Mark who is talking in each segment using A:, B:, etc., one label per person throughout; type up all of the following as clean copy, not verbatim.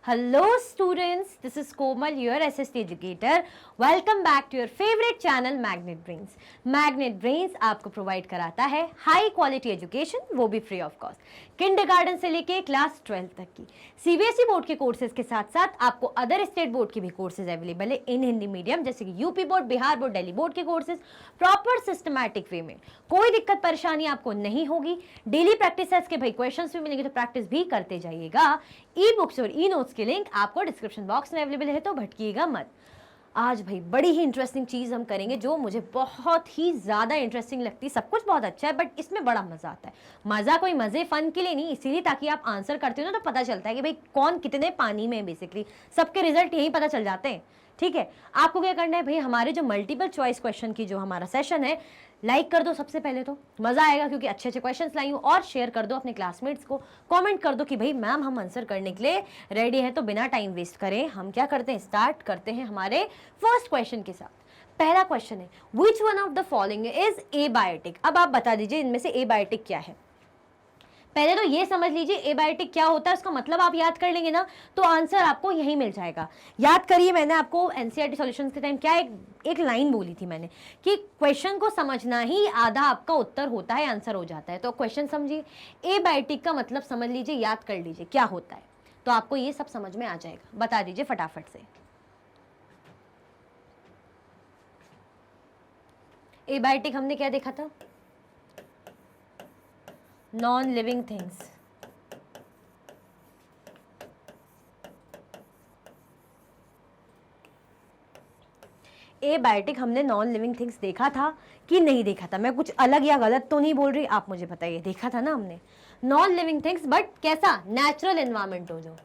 A: Hello students, this is Komal, your SST educator. Welcome back to your favorite channel Magnet Brains. Magnet Brains आपको provide कराता है high quality education, वो भी free of cost, kindergarten से लेके class 12 तक की सीबीएसई बोर्ड के कोर्सेज के साथ साथ आपको अदर स्टेट बोर्ड के भी कोर्सेज अवेलेबल है इन हिंदी मीडियम, जैसे कि UP board, Bihar board, Delhi board के कोर्सेज प्रॉपर सिस्टमैटिक वे में। कोई दिक्कत परेशानी आपको नहीं होगी। डेली प्रैक्टिस के भाई क्वेश्चंस भी मिलेंगे तो प्रैक्टिस भी करते जाइएगा। ई बुक्स और ई नोट्स की लिंक आपको डिस्क्रिप्शन बॉक्स में अवेलेबल है, तो भटकिएगा मत। आज भाई बड़ी ही इंटरेस्टिंग चीज हम करेंगे जो मुझे बहुत ही ज्यादा इंटरेस्टिंग लगती है। सब कुछ बहुत अच्छा है बट इसमें बड़ा मजा आता है। मजा कोई मजे फन के लिए नहीं, इसीलिए ताकि आप आंसर करते हो ना तो पता चलता है कि भाई कौन कितने पानी में है। बेसिकली सबके रिजल्ट यही पता चल जाते हैं। ठीक है, आपको क्या करना है भाई, हमारे जो मल्टीपल चॉइस क्वेश्चन की जो हमारा सेशन है, लाइक कर दो सबसे पहले, तो मजा आएगा क्योंकि अच्छे अच्छे क्वेश्चंस लाई हूँ। और शेयर कर दो अपने क्लासमेट्स को, कमेंट कर दो कि भाई मैम हम आंसर करने के लिए रेडी हैं। तो बिना टाइम वेस्ट करें हम क्या करते हैं, स्टार्ट करते हैं हमारे फर्स्ट क्वेश्चन के साथ। पहला क्वेश्चन है, which one of the following is abiotic. अब आप बता दीजिए इनमें से एबायोटिक क्या है। पहले तो ये समझ लीजिए एबायोटिक क्या होता है, उसका मतलब आप याद कर लेंगे ना तो आंसर आपको यहीं मिल जाएगा। याद करिए, मैंने आपको एनसीईआरटी सॉल्यूशंस के टाइम क्या एक लाइन बोली थी मैंने कि क्वेश्चन को समझना ही आधा आपका उत्तर होता है, आंसर हो जाता है। तो क्वेश्चन समझिए, एबायोटिक का मतलब समझ लीजिए, याद कर लीजिए क्या होता है, तो आपको ये सब समझ में आ जाएगा। बता दीजिए फटाफट से। एबायोटिक हमने क्या देखा था, नॉन लिविंग थिंग्स। एबायोटिक हमने नॉन लिविंग थिंग्स देखा था कि नहीं देखा था। मैं कुछ अलग या गलत तो नहीं बोल रही, आप मुझे बताइए। देखा था ना हमने नॉन लिविंग थिंग्स, बट कैसा, नेचुरल एनवायरमेंट हो जो।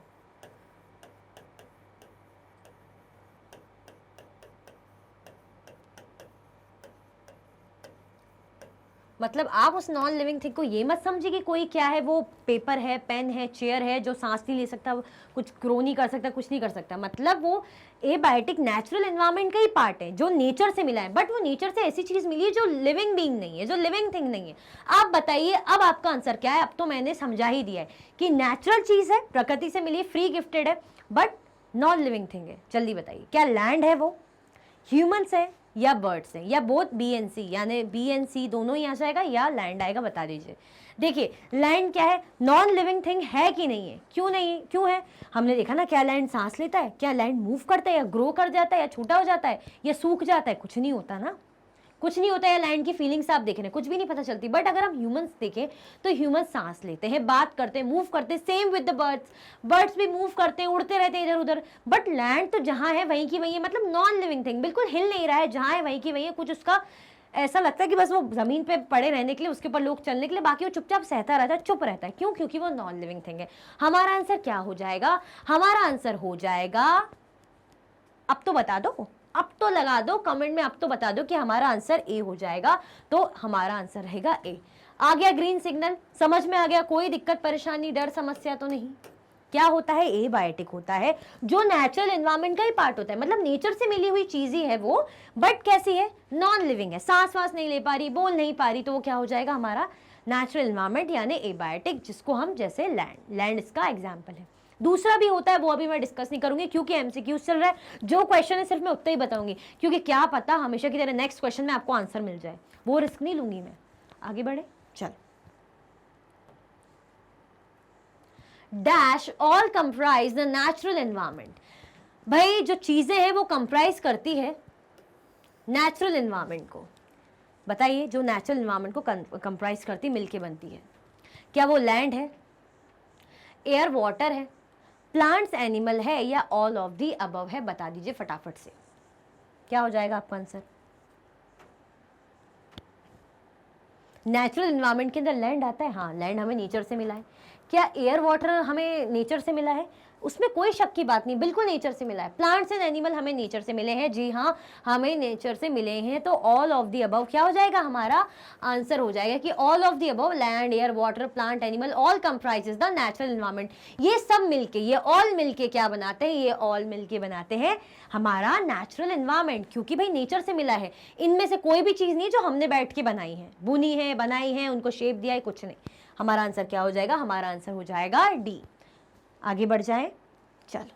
A: मतलब आप उस नॉन लिविंग थिंग को ये मत समझिए कि कोई क्या है, वो पेपर है, पेन है, चेयर है जो सांस नहीं ले सकता, कुछ ग्रो नहीं कर सकता, कुछ नहीं कर सकता। मतलब वो एबायोटिक नेचुरल एनवायरनमेंट का ही पार्ट है जो नेचर से मिला है, बट वो नेचर से ऐसी चीज मिली है जो लिविंग बीइंग नहीं है, जो लिविंग थिंग नहीं है। आप बताइए अब आपका आंसर क्या है। अब तो मैंने समझा ही दिया है कि नेचुरल चीज है, प्रकृति से मिली, फ्री गिफ्टेड है, बट नॉन लिविंग थिंग है। जल्दी बताइए, क्या लैंड है, वो ह्यूमंस है या बर्ड्स हैं, या बोथ बी एंड सी, यानी बी एंड सी दोनों ही आ जाएगा, या लैंड आएगा। बता दीजिए। देखिए लैंड क्या है, नॉन लिविंग थिंग है कि नहीं है। क्यों नहीं, क्यों है, हमने देखा ना। क्या लैंड सांस लेता है, क्या लैंड मूव करता है, या ग्रो कर जाता है, या छोटा हो जाता है, या सूख जाता है, कुछ नहीं होता ना, कुछ नहीं होता है। लैंड की फीलिंग्स आप देख रहे हैं, कुछ भी नहीं पता चलती। बट अगर हम ह्यूमंस देखें तो ह्यूमंस सांस लेते हैं, बात करते हैं, मूव करते हैं। Same with the birds, birds भी मूव करते हैं, उड़ते रहते हैं इधर उधर। बट लैंड तो जहां है वहीं की वहीं है, मतलब नॉन लिविंग थिंग, बिल्कुल हिल नहीं रहा है, जहां है वहीं की वहीं है। कुछ उसका ऐसा लगता है कि बस वो जमीन पे पड़े रहने के लिए, उसके ऊपर लोग चलने के लिए, बाकी वो चुपचाप सहता रहता है, चुप रहता है। क्यों, क्योंकि वो नॉन लिविंग थिंग है। हमारा आंसर क्या हो जाएगा, हमारा आंसर हो जाएगा, अब तो बता दो, अब तो लगा दो कमेंट में, अब तो बता दो कि हमारा आंसर ए हो जाएगा। तो हमारा आंसर रहेगा ए। आ गया ग्रीन सिग्नल, समझ में आ गया, कोई दिक्कत परेशानी डर समस्या तो नहीं। क्या होता है, एबायोटिक होता है जो नेचुरल एनवायरनमेंट का ही पार्ट होता है, मतलब नेचर से मिली हुई चीज ही है वो, बट कैसी है, नॉन लिविंग है, सांस वास नहीं ले पा रही, बोल नहीं पा रही, तो वो क्या हो जाएगा हमारा नेचुरल एनवायरनमेंट यानी एबायोटिक, जिसको हम जैसे लैंड इसका एग्जाम्पल है। दूसरा भी होता है, वो अभी मैं डिस्कस नहीं करूंगी क्योंकि एमसीक्यूज चल रहा है। जो क्वेश्चन है सिर्फ मैं उतना ही बताऊंगी, क्योंकि क्या पता हमेशा की तरह नेक्स्ट क्वेश्चन में आपको आंसर मिल जाए, वो रिस्क नहीं लूंगी मैं। आगे बढ़े, चल। Dash all comprise the natural environment. भाई जो चीजें हैं वो कंप्राइज करती है नेचुरल एनवायरनमेंट को। बताइए, जो नेचुरल एनवायरनमेंट को कंप्राइज करती, मिलके बनती है। क्या वो लैंड है, एयर वाटर है, प्लांट्स एनिमल है, या ऑल ऑफ दी अबव है। बता दीजिए फटाफट से, क्या हो जाएगा आपका आंसर। नेचुरल एनवायरनमेंट के अंदर लैंड आता है, हाँ लैंड हमें नेचर से मिला है। क्या एयर वाटर हमें नेचर से मिला है, उसमें कोई शक की बात नहीं, बिल्कुल नेचर से मिला है। प्लांट्स एंड एनिमल हमें नेचर से मिले हैं, जी हाँ हमें नेचर से मिले हैं। तो ऑल ऑफ दी अबव क्या हो जाएगा, हमारा आंसर हो जाएगा कि all of the above, land, air, water, plant, animal, all comprises the natural environment. ये सब मिलके, ये ऑल मिलके क्या बनाते हैं, ये ऑल मिलके बनाते हैं हमारा नेचुरल एनवायरनमेंट, क्योंकि भाई नेचर से मिला है। इनमें से कोई भी चीज नहीं जो हमने बैठ के बनाई है, बुनी है, बनाई है, उनको शेप दिया है, कुछ नहीं। हमारा आंसर क्या हो जाएगा, हमारा आंसर हो जाएगा डी। आगे बढ़ जाए, चलो,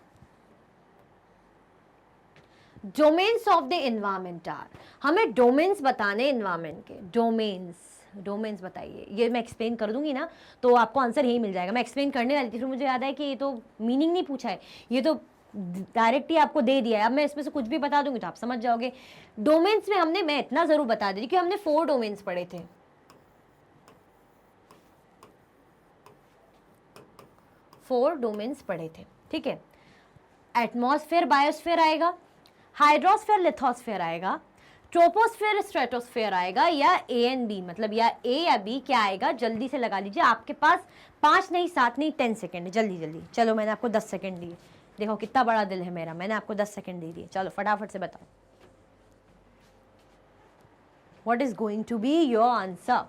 A: domains of the environment are, हमें डोमेन्स बताने एनवायरमेंट के। डोमेन्स बताइए, ये मैं एक्सप्लेन कर दूंगी ना तो आपको आंसर यही मिल जाएगा। मैं एक्सप्लेन करने वाली थी, फिर मुझे याद है कि ये तो मीनिंग नहीं पूछा है, ये तो डायरेक्ट ही आपको दे दिया है। अब मैं इसमें से कुछ भी बता दूंगी तो आप समझ जाओगे। डोमेन्स में हमने, मैं इतना जरूर बता दी कि हमने 4 डोमेन्स पढ़े थे। 4 डोमेन्स पढ़े थे, ठीक है। एटमॉस्फेयर, बायोस्फेयर आएगा, हाइड्रोस्फेयर, लिथोस्फेयर आएगा, ट्रोपोस्फेयर, स्ट्रेटोस्फेयर आएगा, या ए एंड बी, मतलब या ए या बी क्या आएगा, जल्दी से लगा लीजिए। आपके पास 5 नहीं 7 नहीं 10 सेकेंड, जल्दी जल्दी। चलो मैंने आपको 10 सेकेंड दिए, देखो कितना बड़ा दिल है मेरा, मैंने आपको 10 सेकेंड दे दिए। चलो फटाफट से बताओ, what is going to be your answer?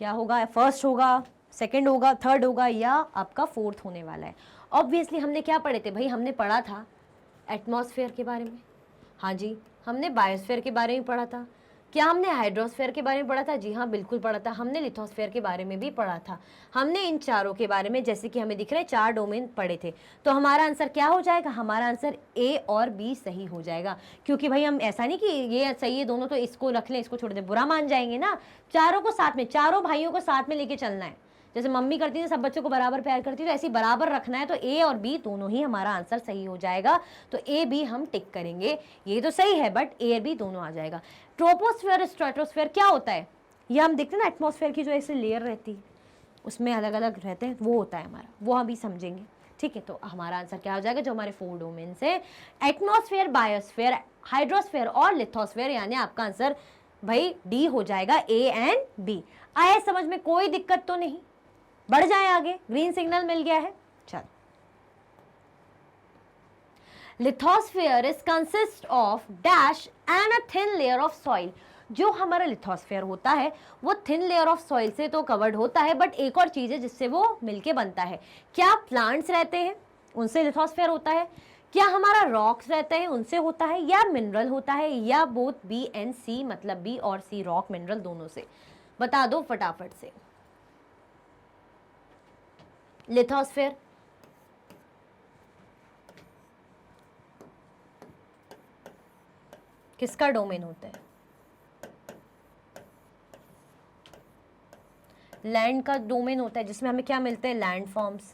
A: क्या होगा? फर्स्ट होगा, सेकेंड होगा, थर्ड होगा, या आपका फोर्थ होने वाला है? ऑब्वियसली हमने क्या पढ़े थे भाई, हमने पढ़ा था एटमॉस्फेयर के बारे में, हाँ जी। हमने बायोस्फेयर के बारे में पढ़ा था। क्या हमने हाइड्रोस्फेयर के बारे में पढ़ा था? जी हाँ बिल्कुल पढ़ा था। हमने लिथोस्फेयर के बारे में भी पढ़ा था। हमने इन चारों के बारे में, जैसे कि हमें दिख रहे हैं 4 डोमेन पढ़े थे। तो हमारा आंसर क्या हो जाएगा? हमारा आंसर ए और बी सही हो जाएगा। क्योंकि भाई हम ऐसा नहीं कि ये सही है दोनों तो इसको रख लें इसको छोड़ दें, बुरा मान जाएंगे ना। चारों को साथ में, चारों भाइयों को साथ में लेके चलना है। जैसे मम्मी करती है सब बच्चों को बराबर प्यार करती है, तो ऐसे ही बराबर रखना है। तो ए और बी दोनों ही हमारा आंसर सही हो जाएगा। तो ए बी हम टिक करेंगे। ये तो सही है बट ए बी दोनों आ जाएगा। ट्रोपोस्फेयर, स्ट्रेटोस्फेयर क्या होता है? ये हम देखते हैं ना, एटमॉस्फेयर की जो ऐसे लेयर रहती है उसमें अलग अलग रहते हैं, वो होता है हमारा, वो हम भी समझेंगे, ठीक है। तो हमारा आंसर क्या हो जाएगा? जो हमारे 4 डोमेन से एटमॉस्फेयर, बायोस्फेयर, हाइड्रोस्फेयर और लिथोस्फेयर, यानी आपका आंसर भाई डी हो जाएगा, ए एंड बी। आए समझ में? कोई दिक्कत तो नहीं? बढ़ जाए आगे, ग्रीन सिग्नल मिल गया है। चल, lithosphere is consist of dash and a thin layer of soil. जो हमारा लिथोस्फेयर होता है वो थिन लेयर ऑफ सॉइल से तो कवर्ड होता है, बट एक और चीज है जिससे वो मिलके बनता है। क्या प्लांट्स रहते हैं उनसे लिथोस्फेयर होता है? क्या हमारा रॉक्स रहते हैं उनसे होता है? या मिनरल होता है? या बोथ बी एंड सी, मतलब बी और सी, रॉक मिनरल दोनों से? बता दो फटाफट से। लिथोस्फेयर किसका डोमेन होता है? लैंड का डोमेन होता है, जिसमें हमें क्या मिलते हैं? Land forms.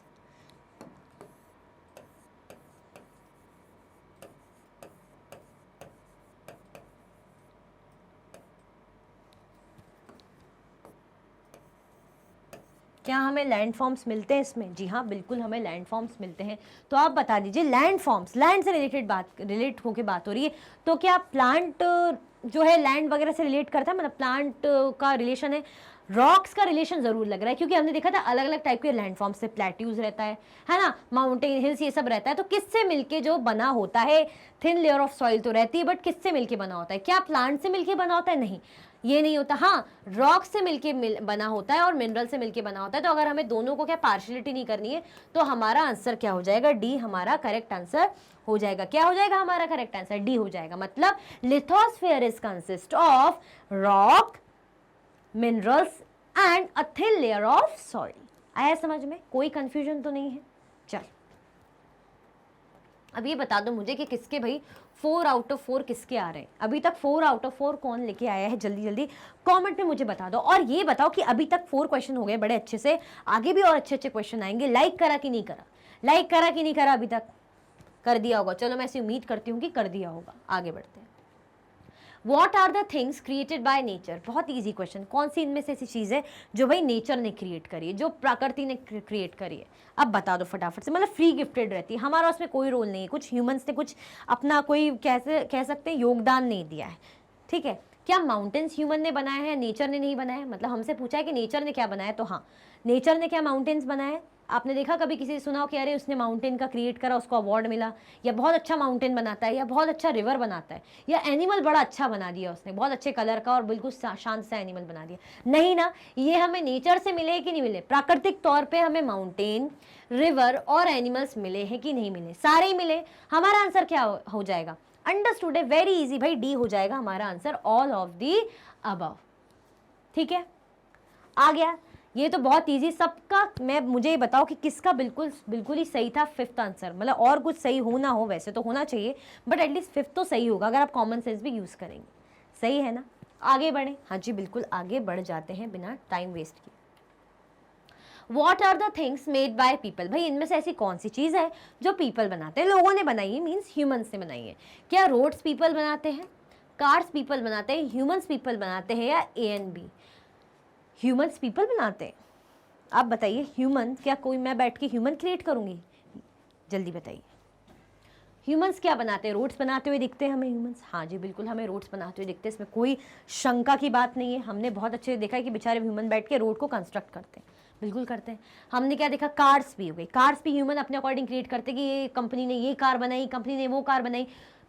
A: क्या हमें लैंड फॉर्म्स मिलते हैं इसमें? जी हाँ बिल्कुल हमें लैंड फॉर्म्स मिलते हैं। तो आप बता दीजिए, लैंड फॉर्म्स, लैंड से रिलेट होके बात हो रही है, तो क्या प्लांट जो है लैंड वगैरह से रिलेट करता है? मतलब प्लांट का रिलेशन है? रॉक्स का रिलेशन जरूर लग रहा है, क्योंकि हमने देखा था अलग अलग टाइप के लैंड फॉर्म्स से, प्लेट्यूज रहता है ना, माउंटेन हिल्स ये सब रहता है। तो किससे मिलके जो बना होता है? थिन लेयर ऑफ सॉइल तो रहती है, बट किससे मिलके बना होता है? क्या प्लांट से मिलके बना होता है? नहीं, ये नहीं होता। हाँ, रॉक से मिलके बना होता है और मिनरल से मिलके बना होता है। तो अगर हमें दोनों को क्या पार्शियलिटी नहीं करनी है, तो हमारा आंसर क्या हो जाएगा? डी हमारा करेक्ट आंसर हो जाएगा। क्या हो जाएगा हमारा करेक्ट आंसर? डी हो जाएगा। मतलब lithosphere is consist of rock, minerals and a thin layer of soil. आया समझ में? कोई कंफ्यूजन तो नहीं है? चल, अब ये बता दो मुझे कि किसके भाई 4 आउट ऑफ 4 किसके आ रहे हैं? अभी तक 4 आउट ऑफ 4 कौन लेके आया है? जल्दी जल्दी कमेंट में मुझे बता दो। और ये बताओ कि अभी तक 4 क्वेश्चन हो गए बड़े अच्छे से, आगे भी और अच्छे अच्छे क्वेश्चन आएंगे। लाइक करा कि नहीं करा? लाइक करा कि नहीं करा? अभी तक कर दिया होगा। चलो मैं ऐसी उम्मीद करती हूँ कि कर दिया होगा। आगे बढ़ते हैं। What are the things created by nature? बहुत इजी क्वेश्चन। कौन सी इनमें से ऐसी चीज़ है जो भाई नेचर ने क्रिएट करी है, जो प्रकृति ने क्रिएट करी है? अब बता दो फटाफट से। मतलब फ्री गिफ्टेड रहती है, हमारा उसमें कोई रोल नहीं है, कुछ ह्यूमंस ने कुछ अपना कोई कैसे कह सकते हैं योगदान नहीं दिया है, ठीक है। क्या माउंटेन्स ह्यूमन ने बनाया है, नेचर ने नहीं बनाया? मतलब हमसे पूछा है कि नेचर ने क्या बनाया, तो हाँ, नेचर ने क्या माउंटेन्स बनाया? आपने देखा कभी किसी से सुना हो कि अरे उसने माउंटेन का क्रिएट करा, उसको अवार्ड मिला, या बहुत अच्छा माउंटेन बनाता है, या बहुत अच्छा रिवर बनाता है, या एनिमल बड़ा अच्छा बना दिया उसने, बहुत अच्छे कलर का और बिल्कुल शांत सा एनिमल बना दिया? नहीं ना, ये हमें नेचर से मिले कि नहीं मिले? प्राकृतिक तौर पे हमें माउंटेन, रिवर और एनिमल्स मिले हैं कि नहीं मिले? सारे ही मिले। हमारा आंसर क्या हो जाएगा? अंडरस्टूड है, वेरी इजी भाई, डी हो जाएगा हमारा answer, all of the above. ठीक है, आ गया। ये तो बहुत इजी सबका। मुझे ये बताओ कि किसका बिल्कुल बिल्कुल ही सही था फिफ्थ आंसर, मतलब और कुछ सही हो ना हो, वैसे तो होना चाहिए बट एटलीस्ट फिफ्थ तो सही होगा अगर आप कॉमन सेंस भी यूज़ करेंगे। सही है ना? आगे बढ़ें। हाँ जी बिल्कुल आगे बढ़ जाते हैं बिना टाइम वेस्ट किए। What are the things made by people? भाई इनमें से ऐसी कौन सी चीज़ है जो पीपल बनाते हैं, लोगों ने बनाई है, मीन्स ह्यूमंस ने बनाई है। क्या रोड्स पीपल बनाते हैं, कार्स पीपल बनाते हैं, ह्यूमंस पीपल बनाते हैं, या A and B? Humans people बनाते हैं। आप बताइए ह्यूमन, क्या कोई मैं बैठ के ह्यूमन क्रिएट करूंगी? जल्दी बताइए ह्यूमंस क्या बनाते हैं? रोड्स बनाते हुए दिखते हैं हमें ह्यूमंस। हाँ जी बिल्कुल हमें रोड्स बनाते हुए दिखते हैं, इसमें कोई शंका की बात नहीं है। हमने बहुत अच्छे से देखा है कि बेचारे ह्यूमन बैठ के रोड को कंस्ट्रक्ट करते हैं, बिल्कुल करते हैं। हमने क्या देखा, कार्स भी हो गई, कार्स भी ह्यूमन अपने अकॉर्डिंग क्रिएट करते हैं कि ये कंपनी ने ये कार बनाई, कंपनी ने वो कार बनाई।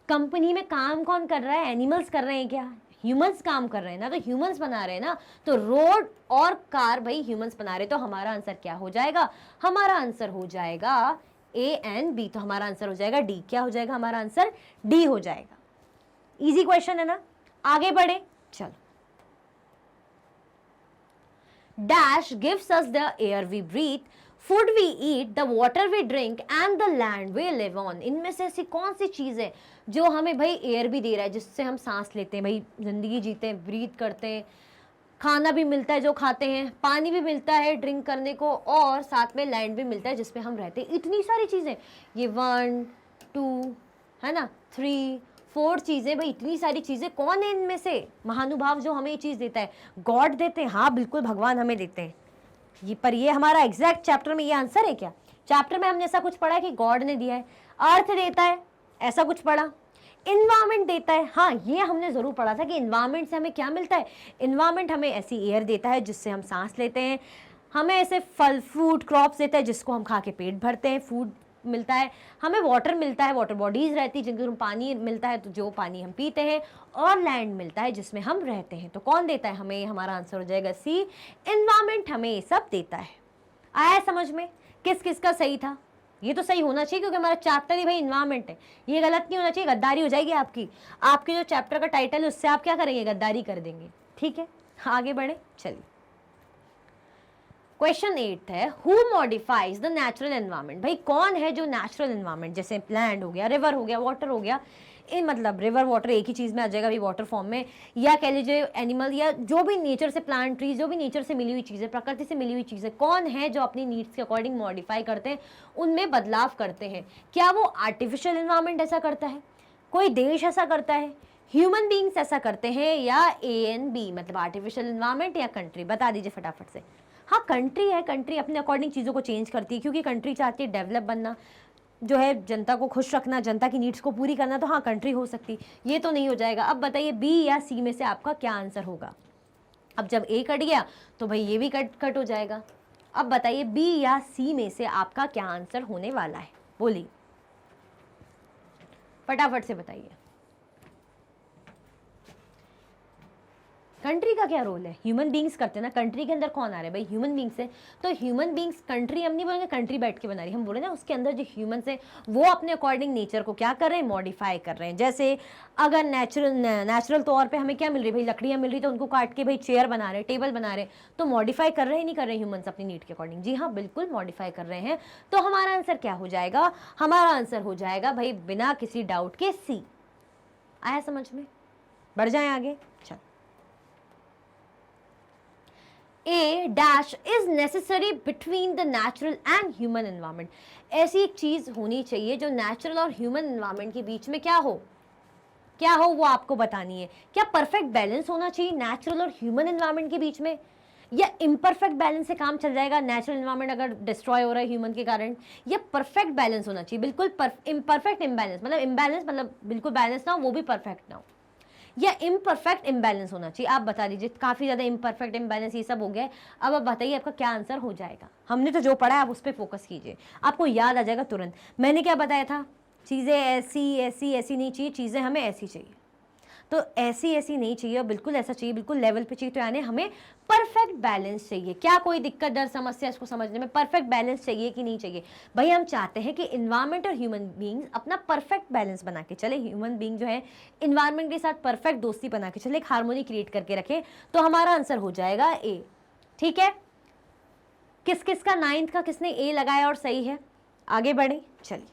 A: कंपनी में काम कौन कर रहा है? एनिमल्स कर रहे हैं क्या? ह्यूमंस काम कर रहे हैं ना, तो ह्यूमंस बना रहे हैं ना, तो रोड और कार भाई ह्यूमंस बना रहे। तो हमारा आंसर क्या हो जाएगा? हमारा आंसर हो जाएगा ए एंड बी। तो हमारा आंसर हो जाएगा डी। क्या हो जाएगा? हमारा आंसर डी हो जाएगा। इजी क्वेश्चन है ना? आगे बढ़े चलो। Dash gives us the air we breathe, food we eat, the water we drink and the land we live on. इनमें से ऐसी कौन सी चीज है जो हमें भाई एयर भी दे रहा है, जिससे हम सांस लेते हैं, भाई जिंदगी जीते हैं, ब्रीथ करते हैं, खाना भी मिलता है जो खाते हैं, पानी भी मिलता है ड्रिंक करने को, और साथ में लैंड भी मिलता है जिसपे हम रहते हैं। इतनी सारी चीज़ें, ये 1 2 है ना, 3 4 चीज़ें, भाई इतनी सारी चीज़ें, कौन है इनमें से महानुभाव जो हमें ये चीज़ देता है? गॉड देते हैं। हाँ बिल्कुल भगवान हमें देते हैं ये, पर ये हमारा एग्जैक्ट चैप्टर में ये आंसर है क्या? चैप्टर में हमने ऐसा कुछ पढ़ा है कि गॉड ने दिया है? अर्थ देता है, ऐसा कुछ पढ़ा? इन्वायरमेंट देता है, हाँ ये हमने जरूर पढ़ा था कि इन्वायरमेंट से हमें क्या मिलता है? इन्वायरमेंट हमें ऐसी एयर देता है जिससे हम सांस लेते हैं, हमें ऐसे फल फ्रूट क्रॉप्स देता है जिसको हम खा के पेट भरते हैं, फूड मिलता है, हमें वाटर मिलता है, वाटर बॉडीज रहती है जिनको पानी मिलता है, तो जो पानी हम पीते हैं, और लैंड मिलता है जिसमें हम रहते हैं। तो कौन देता है हमें? हमारा आंसर हो जाएगा सी, इन्वायरमेंट हमें ये सब देता है। आया समझ में किस किस का सही था? ये तो सही होना चाहिए क्योंकि हमारा चैप्टर ही भाई इन्वायरमेंट है, ये गलत नहीं होना चाहिए, गद्दारी हो जाएगी आपकी। आपके जो चैप्टर का टाइटल है उससे आप क्या करेंगे? गद्दारी कर देंगे। ठीक है आगे बढ़े चलिए। क्वेश्चन 8 है, who modifies the natural environment? भाई कौन है जो नेचुरल एनवायरनमेंट, जैसे लैंड हो गया, रिवर हो गया, वाटर हो गया, इन मतलब रिवर वाटर एक ही चीज़ में आ जाएगा भी वाटर फॉर्म में, या कह लीजिए एनिमल, या जो भी नेचर से प्लांट ट्रीज, जो भी नेचर से मिली हुई चीज़ें, प्रकृति से मिली हुई चीज़ें, कौन है जो अपनी नीड्स के अकॉर्डिंग मॉडिफाई करते हैं, उनमें बदलाव करते हैं? क्या वो आर्टिफिशियल एनवायरनमेंट ऐसा करता है, कोई देश ऐसा करता है, ह्यूमन बींग्स ऐसा करते हैं, या ए एंड बी मतलब आर्टिफिशियल एनवायरनमेंट या कंट्री? बता दीजिए फटाफट से। हाँ कंट्री है, कंट्री अपने अकॉर्डिंग चीज़ों को चेंज करती है क्योंकि कंट्री चाहती है डेवलप बनना, जो है जनता को खुश रखना, जनता की नीड्स को पूरी करना, तो हाँ कंट्री हो सकती, ये तो नहीं हो जाएगा। अब बताइए बी या सी में से आपका क्या आंसर होगा? अब जब ए कट गया तो भाई ये भी कट हो जाएगा। अब बताइए बी या सी में से आपका क्या आंसर होने वाला है? बोलिए फटाफट से बताइए। कंट्री का क्या रोल है? ह्यूमन बींग्स करते हैं ना, कंट्री के अंदर कौन आ रहा है भाई? ह्यूमन बींग्स है, तो ह्यूमन बींग्स, कंट्री हम नहीं बोलेंगे कंट्री बैठ के बना रही, हम बोले ना उसके अंदर जो ह्यूमंस है वो अपने अकॉर्डिंग नेचर को क्या कर रहे हैं? मॉडिफाई कर रहे हैं। जैसे अगर नेचुरल तौर पे हमें क्या मिल रही है भाई? लकड़ियाँ मिल रही, तो उनको काट के भाई चेयर बना रहे, टेबल बना रहे, तो मॉडिफाई कर रहे हैं नहीं कर रहे ह्यूमंस अपनी नीड के अकॉर्डिंग? जी हाँ बिल्कुल मॉडिफाई कर रहे हैं। तो हमारा आंसर क्या हो जाएगा? हमारा आंसर हो जाएगा भाई बिना किसी डाउट के सी। आया समझ में? बढ़ जाए आगे चल। A dash is necessary between the natural and human environment। ऐसी एक चीज होनी चाहिए जो नेचुरल और ह्यूमन एनवायरनमेंट के बीच में क्या हो वो आपको बतानी है। क्या परफेक्ट बैलेंस होना चाहिए नेचुरल और ह्यूमन एनवायरनमेंट के बीच में, या इम्परफेक्ट बैलेंस से काम चल जाएगा नेचुरल एनवायरनमेंट अगर डिस्ट्रॉय हो रहा है ह्यूमन के कारण, या परफेक्ट बैलेंस होना चाहिए? बिल्कुल इम्परफेक्ट इम्बैलेंस, मतलब इम्बैलेंस मतलब बिल्कुल बैलेंस ना हो, वो भी परफेक्ट ना हो, या इम्परफेक्ट इम्बैलेंस होना चाहिए? आप बता दीजिए। काफ़ी ज़्यादा इम्परफेक्ट इम्बैलेंस ये सब हो गया है। अब आप बताइए आपका क्या आंसर हो जाएगा? हमने तो जो पढ़ा है आप उस पर फोकस कीजिए, आपको याद आ जाएगा तुरंत। मैंने क्या बताया था? चीज़ें ऐसी ऐसी ऐसी नहीं चाहिए, चीज़ें हमें ऐसी चाहिए, तो ऐसी ऐसी नहीं चाहिए और बिल्कुल ऐसा चाहिए, बिल्कुल लेवल पे चाहिए। तो यानी हमें परफेक्ट बैलेंस चाहिए। क्या कोई दिक्कत डर समस्या इसको समझने में? परफेक्ट बैलेंस चाहिए कि नहीं चाहिए? भाई हम चाहते हैं कि इन्वायरमेंट और ह्यूमन बींग्स अपना परफेक्ट बैलेंस बना के चले, ह्यूमन बींग जो है इन्वायरमेंट के साथ परफेक्ट दोस्ती बना के चले, एक हार्मोनी क्रिएट करके रखें। तो हमारा आंसर हो जाएगा ए। ठीक है किस किस का 9th का किसने ए लगाया और सही है? आगे बढ़े, चलिए।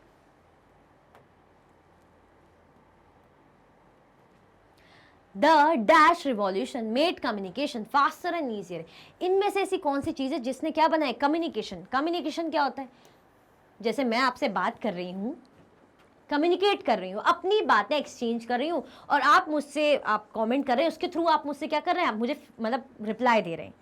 A: The dash revolution made communication faster and easier. इनमें से ऐसी कौन सी चीज है जिसने क्या बनाया? कम्युनिकेशन। कम्युनिकेशन क्या होता है? जैसे मैं आपसे बात कर रही हूं, कम्युनिकेट कर रही हूँ, अपनी बातें एक्सचेंज कर रही हूँ, और आप मुझसे, आप कमेंट कर रहे हैं, उसके थ्रू आप मुझसे क्या कर रहे हैं? आप मुझे मतलब रिप्लाई दे रहे हैं।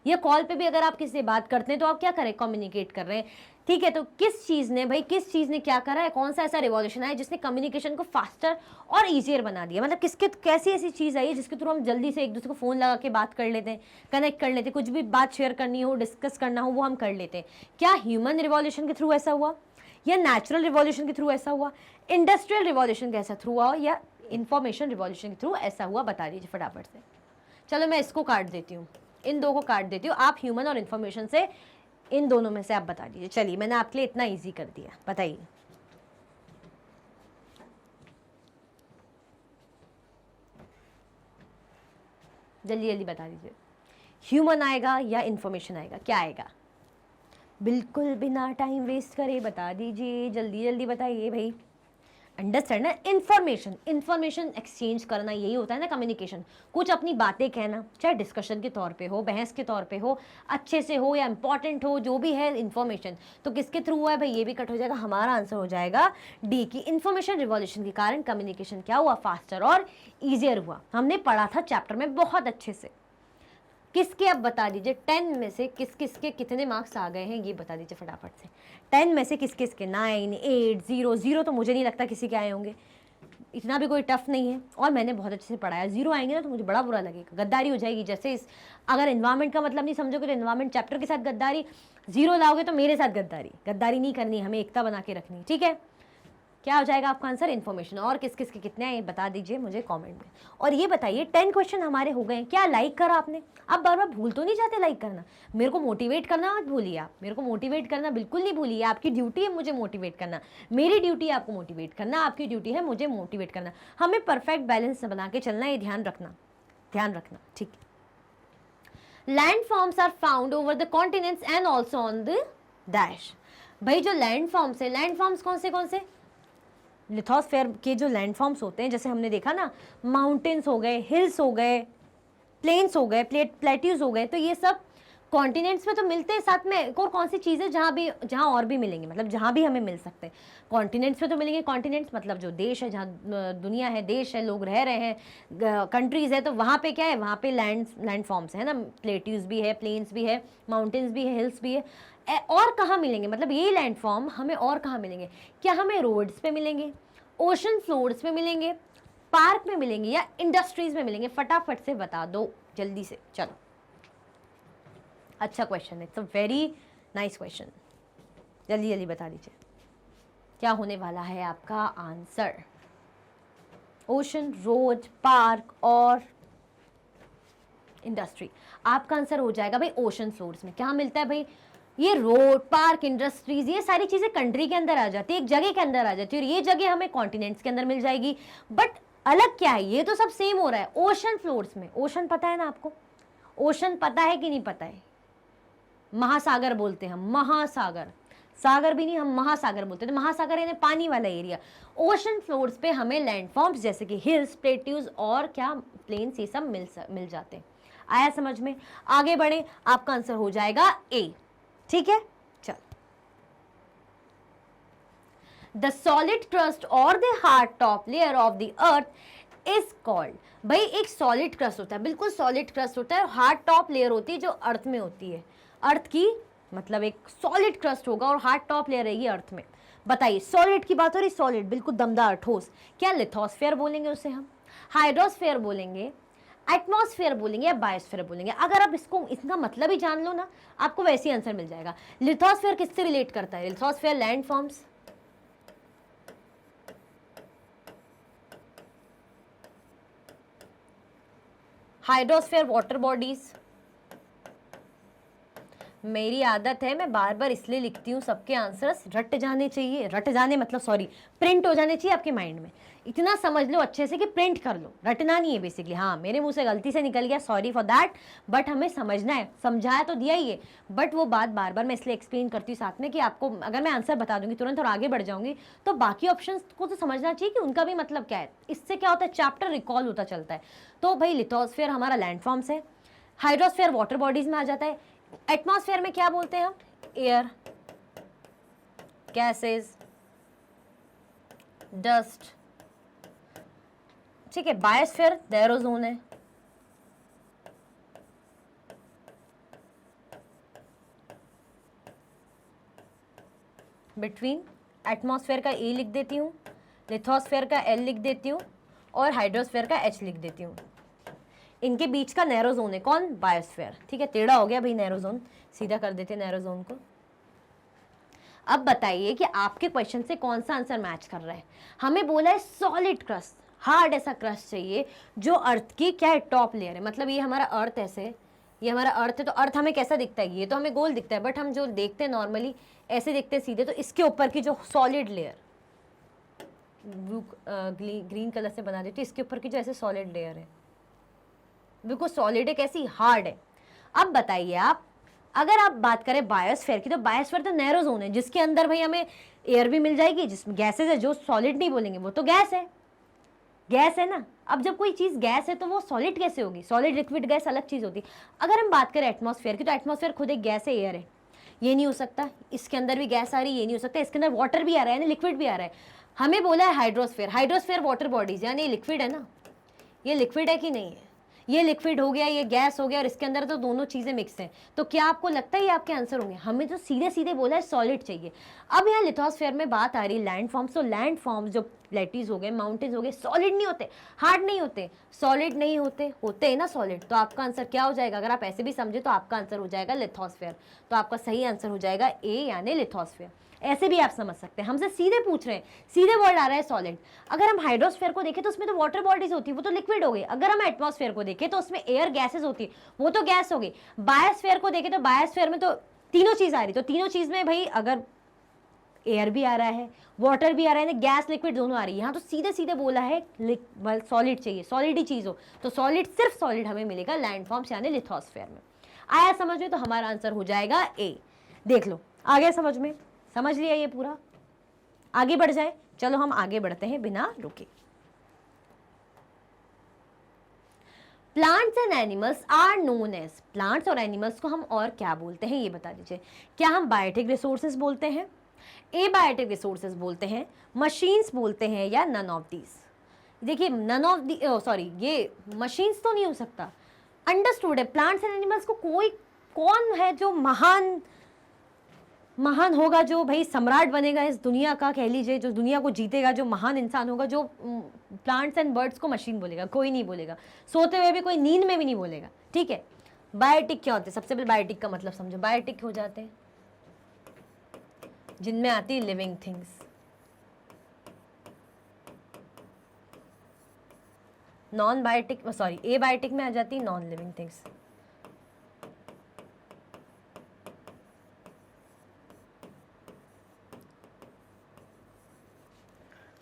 A: या कॉल पे भी अगर आप किसी से बात करते हैं तो आप क्या करें? कम्युनिकेट कर रहे हैं, ठीक है। तो किस चीज़ ने भाई, किस चीज़ ने क्या करा है? कौन सा ऐसा रिवॉल्यूशन आया जिसने कम्युनिकेशन को फास्टर और ईजियर बना दिया? मतलब किसके, कैसी ऐसी चीज़ आई है जिसके थ्रू हम जल्दी से एक दूसरे को फ़ोन लगा के बात कर लेते हैं, कनेक्ट कर लेते हैं, कुछ भी बात शेयर करनी हो, डिस्कस करना हो, वो हम कर लेते हैं। क्या ह्यूमन रिवॉल्यूशन के थ्रू ऐसा हुआ, या नेचुरल रिवॉल्यूशन के थ्रू ऐसा हुआ, इंडस्ट्रियल रिवॉल्यूशन कैसा थ्रू हुआ, या इंफॉर्मेशन रिवॉल्यूशन के थ्रू ऐसा हुआ? बता दीजिए फटाफट से। चलो मैं इसको काट देती हूँ, इन दो को काट देती हूँ, आप ह्यूमन और इंफॉर्मेशन से, इन दोनों में से आप बता दीजिए। चलिए मैंने आपके लिए इतना इजी कर दिया, बताइए। जल्दी जल्दी बता दीजिए, ह्यूमन आएगा या इंफॉर्मेशन आएगा? क्या आएगा? बिल्कुल बिना टाइम वेस्ट करे बता दीजिए, जल्दी जल्दी बताइए भाई। अंडरस्टैंड ना, इन्फॉर्मेशन, इन्फॉर्मेशन एक्सचेंज करना, यही होता है ना कम्युनिकेशन। कुछ अपनी बातें कहना, चाहे डिस्कशन के तौर पे हो, बहस के तौर पे हो, अच्छे से हो या इंपॉर्टेंट हो, जो भी है इन्फॉर्मेशन, तो किसके थ्रू हुआ है भाई? ये भी कट हो जाएगा, हमारा आंसर हो जाएगा डी की इन्फॉर्मेशन रिवॉल्यूशन के कारण कम्युनिकेशन क्या हुआ? फास्टर और ईजियर हुआ। हमने पढ़ा था चैप्टर में बहुत अच्छे से। किसके, अब बता दीजिए 10 में से किस किस के कितने मार्क्स आ गए हैं, ये बता दीजिए फटाफट से। 10 में से किस किस के 9, 8, 0, 0 तो मुझे नहीं लगता किसी के आए होंगे, इतना भी कोई टफ नहीं है, और मैंने बहुत अच्छे से पढ़ाया। 0 आएंगे ना तो मुझे बड़ा बुरा लगेगा, गद्दारी हो जाएगी। जैसे इस, अगर एनवायरमेंट का मतलब नहीं समझोगे तो एनवायरमेंट चैप्टर के साथ गद्दारी, 0 लाओगे तो मेरे साथ गद्दारी। गद्दारी नहीं करनी, हमें एकता बना के रखनी, ठीक है। क्या हो जाएगा आपका आंसर? इन्फॉर्मेशन। और किस किस के कितने हैं बता दीजिए मुझे कमेंट में। और ये बताइए 10 क्वेश्चन हमारे हो गए, क्या लाइक करा आपने? आप बार बार भूल तो नहीं जाते लाइक करना? मेरे को मोटिवेट करना मत भूलिए आप, मेरे को मोटिवेट करना बिल्कुल नहीं भूलिए। आपकी ड्यूटी है मुझे मोटिवेट करना, मेरी ड्यूटी है आपको मोटिवेट करना, आपकी ड्यूटी है मुझे मोटिवेट करना। हमें परफेक्ट बैलेंस बना के चलना, ये ध्यान रखना, ध्यान रखना, ठीक है। Land forms are found over the continents and also on the dash. भाई जो लैंड फॉर्म्स है, लैंड फॉर्म्स कौन से? लिथोस्फेयर के जो लैंडफॉर्म्स होते हैं, जैसे हमने देखा ना, माउंटेन्स हो गए, हिल्स हो गए, प्लेन्स हो गए, प्लेट्यूज हो गए, तो ये सब कॉन्टिनेंट्स में तो मिलते हैं। साथ में एक और कौन सी चीज़ है जहाँ और भी मिलेंगे, मतलब जहाँ भी हमें मिल सकते हैं। कॉन्टिनेंट्स में तो मिलेंगे, कॉन्टिनेंट्स मतलब जो देश है, जहाँ दुनिया है, देश है, लोग रह रहे हैं, कंट्रीज़ है, तो वहाँ पे क्या है? वहाँ पे लैंड फॉर्म्स है ना, प्लेट्यूज भी है, प्लेन्स भी है, माउंटेन्स भी है, हिल्स भी है। और कहाँ मिलेंगे? मतलब ये लैंड फॉर्म हमें और कहाँ मिलेंगे? क्या हमें रोड्स पे मिलेंगे, ओशन फ्लोर्स पे मिलेंगे, पार्क में मिलेंगे, या इंडस्ट्रीज में मिलेंगे? फटाफट से बता दो जल्दी से, चलो। अच्छा क्वेश्चन है, it's a very nice question. जल्दी जल्दी बता दीजिए क्या होने वाला है आपका आंसर। ओशन, रोड, पार्क और इंडस्ट्री। आपका आंसर हो जाएगा भाई ओशन फ्लोर्स में। क्या मिलता है भाई? ये रोड, पार्क, इंडस्ट्रीज, ये सारी चीजें कंट्री के अंदर आ जाती है, एक जगह के अंदर आ जाती है, और ये जगह हमें कॉन्टिनेंट्स के अंदर मिल जाएगी। बट अलग क्या है? ये तो सब सेम हो रहा है ओशन फ्लोर्स में। ओशन पता है ना आपको? ओशन पता है कि नहीं पता है? महासागर बोलते हैं हम, महासागर। सागर भी नहीं, हम महासागर बोलते हैं। तो महासागर यानी पानी वाला एरिया। ओशन फ्लोर्स पे हमें लैंडफॉर्म्स जैसे कि हिल्स, प्लेट्यूज और क्या, प्लेन्स, ये सब मिल जाते हैं। आया समझ में? आगे बढ़े, आपका आंसर हो जाएगा ए, ठीक है। चल, द सॉलिड क्रस्ट और the hard top layer of the earth is called. भाई एक सॉलिड क्रस्ट होता है, बिल्कुल सॉलिड क्रस्ट होता है, और हार्ड टॉप लेयर होती है जो अर्थ में होती है। अर्थ की मतलब एक सॉलिड क्रस्ट होगा और हार्ड टॉप लेयर रहेगी अर्थ में। बताइए, सॉलिड की बात हो रही, सॉलिड बिल्कुल दमदार ठोस। क्या लिथोस्फेयर बोलेंगे उसे हम, हाइड्रोस्फेयर बोलेंगे, एटमॉस्फेयर बोलेंगे, या बायोस्फेयर बोलेंगे? अगर आप इसको, इसका मतलब ही जान लो ना, आपको वैसे ही आंसर मिल जाएगा। लिथोस्फेयर किससे रिलेट करता है? Lithosphere land forms, hydrosphere water bodies, मेरी आदत है, मैं बार बार इसलिए लिखती हूँ सबके आंसर्स रट जाने चाहिए, रट जाने मतलब सॉरी प्रिंट हो जाने चाहिए आपके माइंड में, इतना समझ लो अच्छे से कि प्रिंट कर लो, रटना नहीं है बेसिकली। हाँ मेरे मुंह से गलती से निकल गया, सॉरी फॉर दैट, बट हमें समझना है, समझाया तो दिया ही है, बट वो बात बार बार मैं इसलिए एक्सप्लेन करती हूँ साथ में कि आपको अगर मैं आंसर बता दूंगी तुरंत और आगे बढ़ जाऊंगी तो बाकी ऑप्शन को तो समझना चाहिए कि उनका भी मतलब क्या है। इससे क्या होता है, चैप्टर रिकॉल होता चलता है। तो भाई लिथोस्फीयर हमारा लैंडफॉर्म्स है, हाइड्रोस्फीयर वाटर बॉडीज में आ जाता है, एटमॉस्फेयर में क्या बोलते हैं हम, एयर, गैसेस, डस्ट, ठीक है। बायोस्फीयर एरोजोन है, बिटवीन एटमॉस्फेयर का ए लिख देती हूँ, लिथोस्फेयर का एल लिख देती हूँ और हाइड्रोस्फेयर का एच लिख देती हूँ। इनके बीच का नैरो जोन है कौन, बायोस्फीयर, ठीक है। टेढ़ा हो गया भाई नैरो जोन, सीधा कर देते नैरो जोन को। अब बताइए कि आपके क्वेश्चन से कौन सा आंसर मैच कर रहा है। हमें बोला है सॉलिड क्रस्ट, हार्ड ऐसा क्रस्ट चाहिए जो अर्थ की क्या है, टॉप लेयर है। मतलब ये हमारा अर्थ ऐसे, ये हमारा अर्थ है, तो अर्थ हमें कैसा दिखता है, ये तो हमें गोल दिखता है, बट हम जो देखते हैं नॉर्मली ऐसे दिखते हैं सीधे। तो इसके ऊपर की जो solid layer, blue green colour से बना देती हूँ, इसके ऊपर की जो ऐसे सॉलिड लेयर है बिल्कुल सॉलिड है, कैसी, हार्ड है। अब बताइए आप, अगर आप बात करें बायोस्फीयर की, तो बायोस्फीयर तो नैरो जोन है जिसके अंदर भाई हमें एयर भी मिल जाएगी, जिसमें गैसेज है, जो सॉलिड नहीं बोलेंगे वो तो गैस है, गैस है ना। अब जब कोई चीज गैस है तो वो सॉलिड कैसे होगी, सॉलिड लिक्विड गैस अलग चीज होती है। अगर हम बात करें एटमॉस्फेयर की, तो एटमॉस्फेयर खुद एक गैस है, एयर है, ये नहीं हो सकता, इसके अंदर भी गैस आ रही है, ये नहीं हो सकता, इसके अंदर वाटर भी आ रहा है ना, लिक्विड भी आ रहा है। हमें बोला है हाइड्रोस्फेयर, हाइड्रोस्फेयर वाटर बॉडीज, यानी ये लिक्विड है ना, ये लिक्विड है कि नहीं है, ये लिक्विड हो गया, ये गैस हो गया, और इसके अंदर तो दोनों चीजें मिक्स हैं। तो क्या आपको लगता है ये आपके आंसर होंगे, हमें तो सीधे सीधे बोला है सॉलिड चाहिए। अब यहाँ लिथोस्फीयर में बात आ रही लैंड फॉर्म्स, तो लैंड फॉर्म्स जो प्लेटीज हो गए, माउंटेन्स हो गए, सॉलिड नहीं होते, हार्ड नहीं होते, सॉलिड नहीं होते, होते हैं ना सॉलिड। तो आपका आंसर क्या हो जाएगा, अगर आप ऐसे भी समझे तो आपका आंसर हो जाएगा लिथोस्फीयर। तो आपका सही आंसर हो जाएगा ए यानी लिथोस्फीयर। ऐसे भी आप समझ सकते हैं, हमसे सीधे पूछ रहे हैं, सीधे वर्ड आ रहा है सॉलिड। अगर हम हाइड्रोस्फीयर को देखें तो उसमें तो वाटर बॉडीज होती है, वो तो लिक्विड हो गई। अगर हम एटमॉस्फेयर को देखें तो उसमें एयर गैसेज होती है, वो तो गैस हो गई। बायोस्फीयर को देखें तो बायोस्फीयर में तो तीनों चीज आ रही, तो तीनों चीज में भाई अगर एयर भी आ रहा है, वाटर भी आ रहा है, गैस लिक्विड दोनों आ रही है। यहाँ तो सीधे सीधे बोला है सॉलिड चाहिए, सॉलिड ही चीज हो, तो सॉलिड, सिर्फ सॉलिड हमें मिलेगा लैंडफॉर्म्स यानी लिथोस्फीयर में। आया समझ में, तो हमारा आंसर हो जाएगा ए। देख लो आ गया समझ में, समझ लिया ये पूरा, आगे बढ़ जाए। चलो हम आगे बढ़ते हैं बिना रुके। Plants and animals are known as, plants और एनिमल्स को हम और क्या बोलते हैं ये बता दीजिए। क्या हम बायोटिक रिसोर्सेज बोलते हैं, एबायोटिक रिसोर्सेज बोलते हैं, मशीन्स बोलते हैं, या नन ऑफ दीज। देखिए नन ऑफ दी, सॉरी ये मशीन्स तो नहीं हो सकता, अंडरस्टूड है। प्लांट्स एंड एनिमल्स को कोई, कौन है जो महान महान होगा, जो भाई सम्राट बनेगा इस दुनिया का, कह लीजिए जो दुनिया को जीतेगा, जो महान इंसान होगा, जो प्लांट्स एंड बर्ड्स को मशीन बोलेगा, कोई नहीं बोलेगा। सोते हुए भी कोई नींद में भी नहीं बोलेगा, ठीक है। बायोटिक क्या होते हैं, सबसे पहले बायोटिक का मतलब समझो। बायोटिक हो जाते हैं जिनमें आती है living things, non biotic, sorry abiotic में आ जाती है नॉन लिविंग थिंग्स।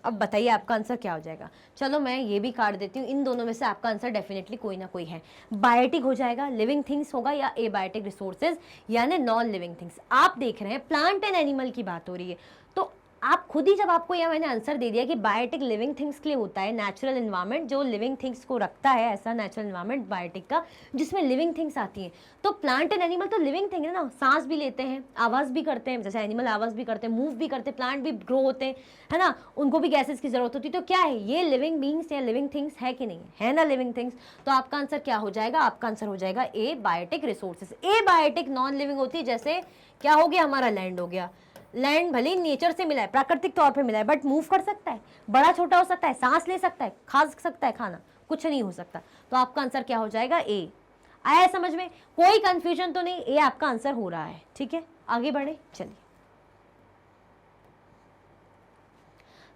A: अब बताइए आपका आंसर क्या हो जाएगा। चलो मैं ये भी काट देती हूँ, इन दोनों में से आपका आंसर डेफिनेटली कोई ना कोई है। बायोटिक हो जाएगा, लिविंग थिंग्स होगा, या एबायोटिक रिसोर्सेज यानी नॉन लिविंग थिंग्स। आप देख रहे हैं प्लांट एंड एनिमल की बात हो रही है, तो आप खुद ही, जब आपको यह मैंने आंसर दे दिया कि बायोटिक लिविंग थिंग्स के लिए होता है, नेचुरल एनवायरनमेंट जो लिविंग थिंग्स को रखता है, ऐसा नेचुरल एनवायरनमेंट बायोटिक का जिसमें लिविंग थिंग्स आती हैं। तो प्लांट एंड एनिमल तो लिविंग थिंग है ना, सांस भी लेते हैं, आवाज़ भी करते हैं, जैसे एनिमल आवाज़ भी करते हैं, मूव भी करते हैं, प्लांट भी ग्रो होते हैं, है ना, उनको भी गैसेस की जरूरत होती है। तो क्या है, ये लिविंग बींग्स या लिविंग थिंग्स है कि नहीं है ना, लिविंग थिंग्स। तो आपका आंसर क्या हो जाएगा, आपका आंसर हो जाएगा ए बायोटिक रिसोर्सेज। ए बायोटिक नॉन लिविंग होती है, जैसे क्या हो गया, हमारा लैंड हो गया। लैंड भले ही नेचर से मिला है, प्राकृतिक तौर पे मिला है, बट मूव कर सकता है, बड़ा छोटा हो सकता है, सांस ले सकता है, खा सकता है खाना, कुछ नहीं हो सकता। तो आपका आंसर क्या हो जाएगा, ए। आया समझ में, कोई कंफ्यूजन तो नहीं, ए आपका आंसर हो रहा है, ठीक है। आगे बढ़े चलिए।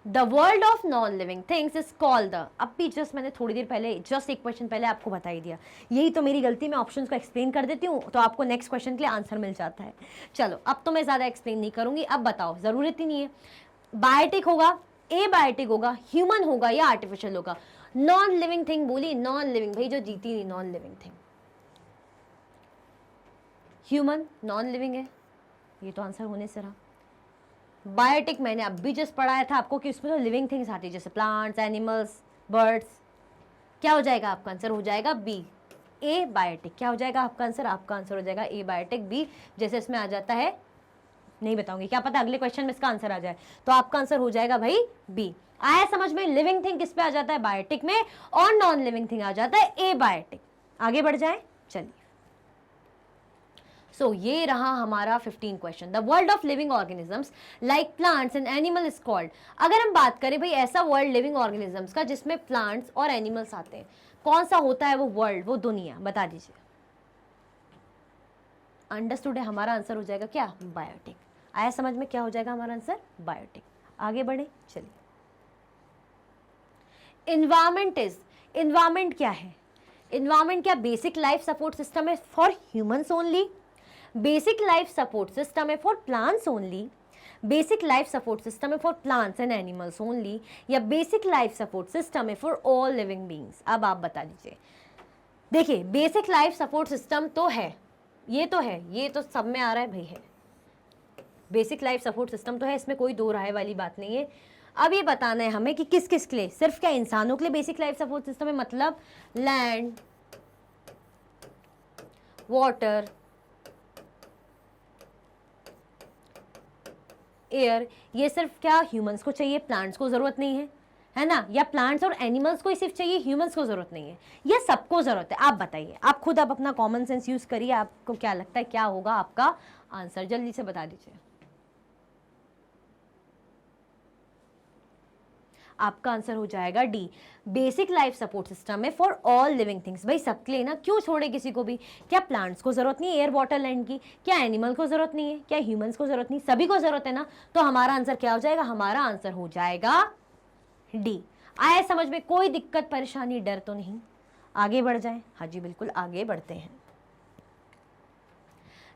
A: The world of non living things is called the, अब भी जस्ट मैंने थोड़ी देर पहले जस्ट एक क्वेश्चन पहले आपको बता ही दिया, यही तो मेरी गलती, मैं ऑप्शंस को एक्सप्लेन कर देती हूँ तो आपको नेक्स्ट क्वेश्चन के लिए आंसर मिल जाता है। चलो अब तो मैं ज़्यादा एक्सप्लेन नहीं करूँगी, अब बताओ, ज़रूरत ही नहीं है। बायोटिक होगा, ए बायोटिक होगा, ह्यूमन होगा या आर्टिफिशियल होगा? नॉन लिविंग थिंग बोली, नॉन लिविंग, भाई जो जीती नहीं non living thing, human non living है, ये तो आंसर होने से रहा। बायोटिक मैंने अब भी जस्ट पढ़ाया था आपको कि उसमें तो लिविंग थिंग्स आती है, जैसे प्लांट्स, एनिमल्स, बर्ड्स। क्या हो जाएगा आपका आंसर? हो जाएगा बी, ए बायोटिक। क्या हो जाएगा आपका आंसर? आपका आंसर हो जाएगा ए बायोटिक, बी। जैसे इसमें आ जाता है, नहीं बताऊंगी, क्या पता अगले क्वेश्चन में इसका आंसर आ जाए, तो आपका आंसर हो जाएगा भाई बी। आया समझ में? लिविंग थिंग किस पे आ जाता है? बायोटिक में, और नॉन लिविंग थिंग आ जाता है ए बायोटिक। आगे बढ़ जाए, चलिए। सो ये रहा हमारा 15 question. The world of living organisms like plants and animal is called. अगर हम बात करें भाई ऐसा वर्ल्ड लिविंग ऑर्गेनिजम्स का जिसमें प्लांट्स और एनिमल्स आते हैं, कौन सा होता है वो वर्ल्ड, वो दुनिया? बता दीजिए। अंडरस्टूड है, हमारा आंसर हो जाएगा क्या? बायोटिक। आया समझ में? क्या हो जाएगा हमारा आंसर? बायोटिक। आगे बढ़े, चलिए। इन्वायरमेंट इज, इन्वायरमेंट क्या है? इन्वायरमेंट क्या बेसिक लाइफ सपोर्ट सिस्टम है for humans only, basic life support system है for plants only, basic life support system है for plants and animals only, या बेसिक लाइफ सपोर्ट सिस्टम है for all living beings? अब आप बता दीजिए। देखिए बेसिक लाइफ सपोर्ट सिस्टम तो है, ये तो है, ये तो सब में आ रहा है भाई, है बेसिक लाइफ सपोर्ट सिस्टम तो है, इसमें कोई दो राय वाली बात नहीं है। अब ये बताना है हमें कि किस किस के लिए, सिर्फ क्या इंसानों के लिए बेसिक लाइफ सपोर्ट सिस्टम है? मतलब लैंड, वाटर, एयर, ये सिर्फ क्या ह्यूमंस को चाहिए, प्लांट्स को जरूरत नहीं है ना? या प्लांट्स और एनिमल्स को ही सिर्फ चाहिए, ह्यूमंस को जरूरत नहीं है, या सबको जरूरत है? आप बताइए, आप खुद आप अपना कॉमन सेंस यूज करिए, आपको क्या लगता है क्या होगा आपका आंसर? जल्दी से बता दीजिए। आपका आंसर हो जाएगा D, basic life support system है फॉर ऑल लिविंग थिंग्स। भाई सबके लिए ना, क्यों छोड़े किसी को भी? क्या प्लांट्स को जरूरत नहीं है एयर वाटर लैंड की? क्या एनिमल को जरूरत नहीं है? क्या ह्यूमंस को जरूरत नहीं? सभी को जरूरत है ना। तो हमारा आंसर क्या हो जाएगा? हमारा आंसर हो जाएगा डी। आया समझ में? कोई दिक्कत परेशानी डर तो नहीं? आगे बढ़ जाए। हाँ जी बिल्कुल, आगे बढ़ते हैं।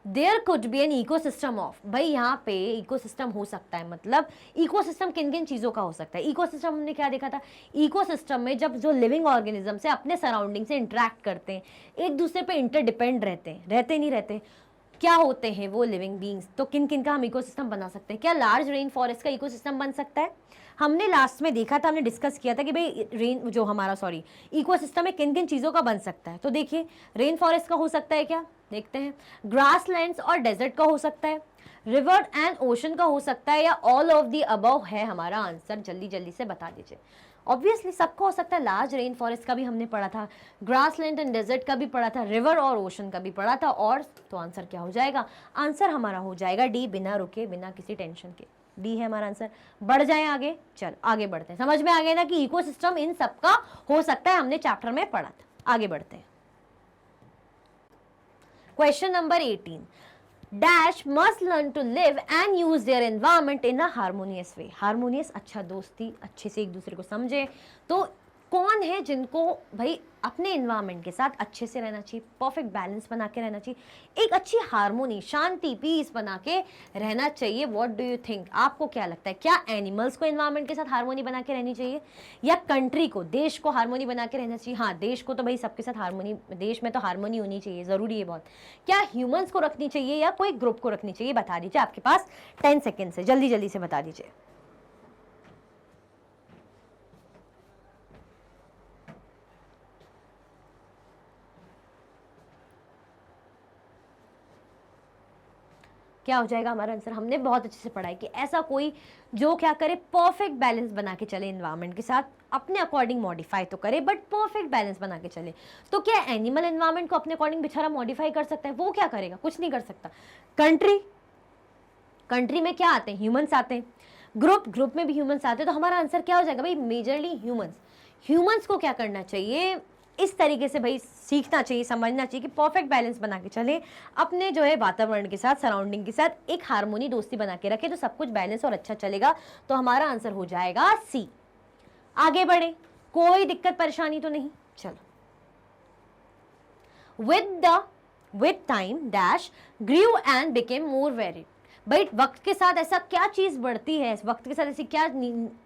A: There could be an ecosystem of, भाई यहाँ पे इकोसिस्टम हो सकता है, मतलब इकोसिस्टम किन किन चीज़ों का हो सकता है? इकोसिस्टम हमने क्या देखा था? इकोसिस्टम में जब जो लिविंग ऑर्गेनिज्म से अपने सराउंडिंग से इंटरेक्ट करते हैं, एक दूसरे पे इंटरडिपेंड रहते हैं, रहते नहीं रहते, क्या होते हैं वो लिविंग बींग्स? तो किन किन का हम इकोसिस्टम बना सकते हैं? क्या लार्ज रेन फॉरेस्ट का इकोसिस्टम बन सकता है? हमने लास्ट में देखा था, हमने डिस्कस किया था कि भाई रेन जो हमारा इकोसिस्टम में किन किन चीज़ों का बन सकता है। तो देखिए रेन फॉरेस्ट का हो सकता है क्या? देखते हैं। ग्रासलैंड्स और डेजर्ट का हो सकता है, रिवर एंड ओशन का हो सकता है, या ऑल ऑफ दी अबव है हमारा आंसर? जल्दी जल्दी से बता दीजिए। ऑब्वियसली सबका हो सकता है, लार्ज रेन फॉरेस्ट का भी हमने पढ़ा था, ग्रासलैंड एंड डेजर्ट का भी पढ़ा था, रिवर और ओशन का भी पढ़ा था, और तो आंसर क्या हो जाएगा? आंसर हमारा हो जाएगा डी, बिना रुके बिना किसी टेंशन के, डी है हमारा आंसर। बढ़ जाए आगे, चलो आगे बढ़ते हैं। समझ में आ गया ना कि इकोसिस्टम इन सबका हो सकता है, हमने चैप्टर में पढ़ा था। आगे बढ़ते हैं। Question number 18, dash must learn to live and use their environment in a harmonious way. Harmonious, अच्छा दोस्ती, अच्छे से एक दूसरे को समझे। तो कौन है जिनको भाई अपने एनवायरमेंट के साथ अच्छे से रहना चाहिए, परफेक्ट बैलेंस बना के रहना चाहिए, एक अच्छी हार्मोनी, शांति, पीस बना के रहना चाहिए? What do you think? आपको क्या लगता है? क्या एनिमल्स को एनवायरमेंट के साथ हार्मोनी बना के रहनी चाहिए, या कंट्री को, देश को हार्मोनी बना के रहना चाहिए? हाँ देश को तो भाई सबके साथ हार्मोनी, देश में तो हार्मोनी होनी चाहिए, ज़रूरी है बहुत। क्या ह्यूमंस को रखनी चाहिए या कोई ग्रुप को रखनी चाहिए? बता दीजिए, आपके पास 10 सेकेंड से, जल्दी जल्दी से बता दीजिए। क्या हो जाएगा हमारा आंसर? हमने बहुत अच्छे से पढ़ा है कि ऐसा कोई जो क्या करे, परफेक्ट बैलेंस बना के चले एनवायरनमेंट के साथ, अपने अकॉर्डिंग मॉडिफाई तो करे बट परफेक्ट बैलेंस बना के चले। तो क्या एनिमल एनवायरनमेंट को अपने अकॉर्डिंग बेचारा मॉडिफाई कर सकता है? वो क्या करेगा? कुछ नहीं कर सकता। कंट्री में क्या आते हैं? ह्यूमंस आते हैं। ग्रुप में भी ह्यूमंस आते हैं। तो हमारा आंसर क्या हो जाएगा भाई? मेजरली ह्यूमंस को क्या करना चाहिए? इस तरीके से भाई सीखना चाहिए, समझना चाहिए कि परफेक्ट बैलेंस बना के चले अपने जो है वातावरण के साथ, सराउंडिंग के साथ, एक हारमोनी दोस्ती बना के रखे तो सब कुछ बैलेंस और अच्छा चलेगा। तो हमारा आंसर हो जाएगा सी। आगे बढ़े, कोई दिक्कत परेशानी तो नहीं। चलो, with time dash grew and became more varied। भाई वक्त के साथ ऐसा क्या चीज़ बढ़ती है, वक्त के साथ ऐसी क्या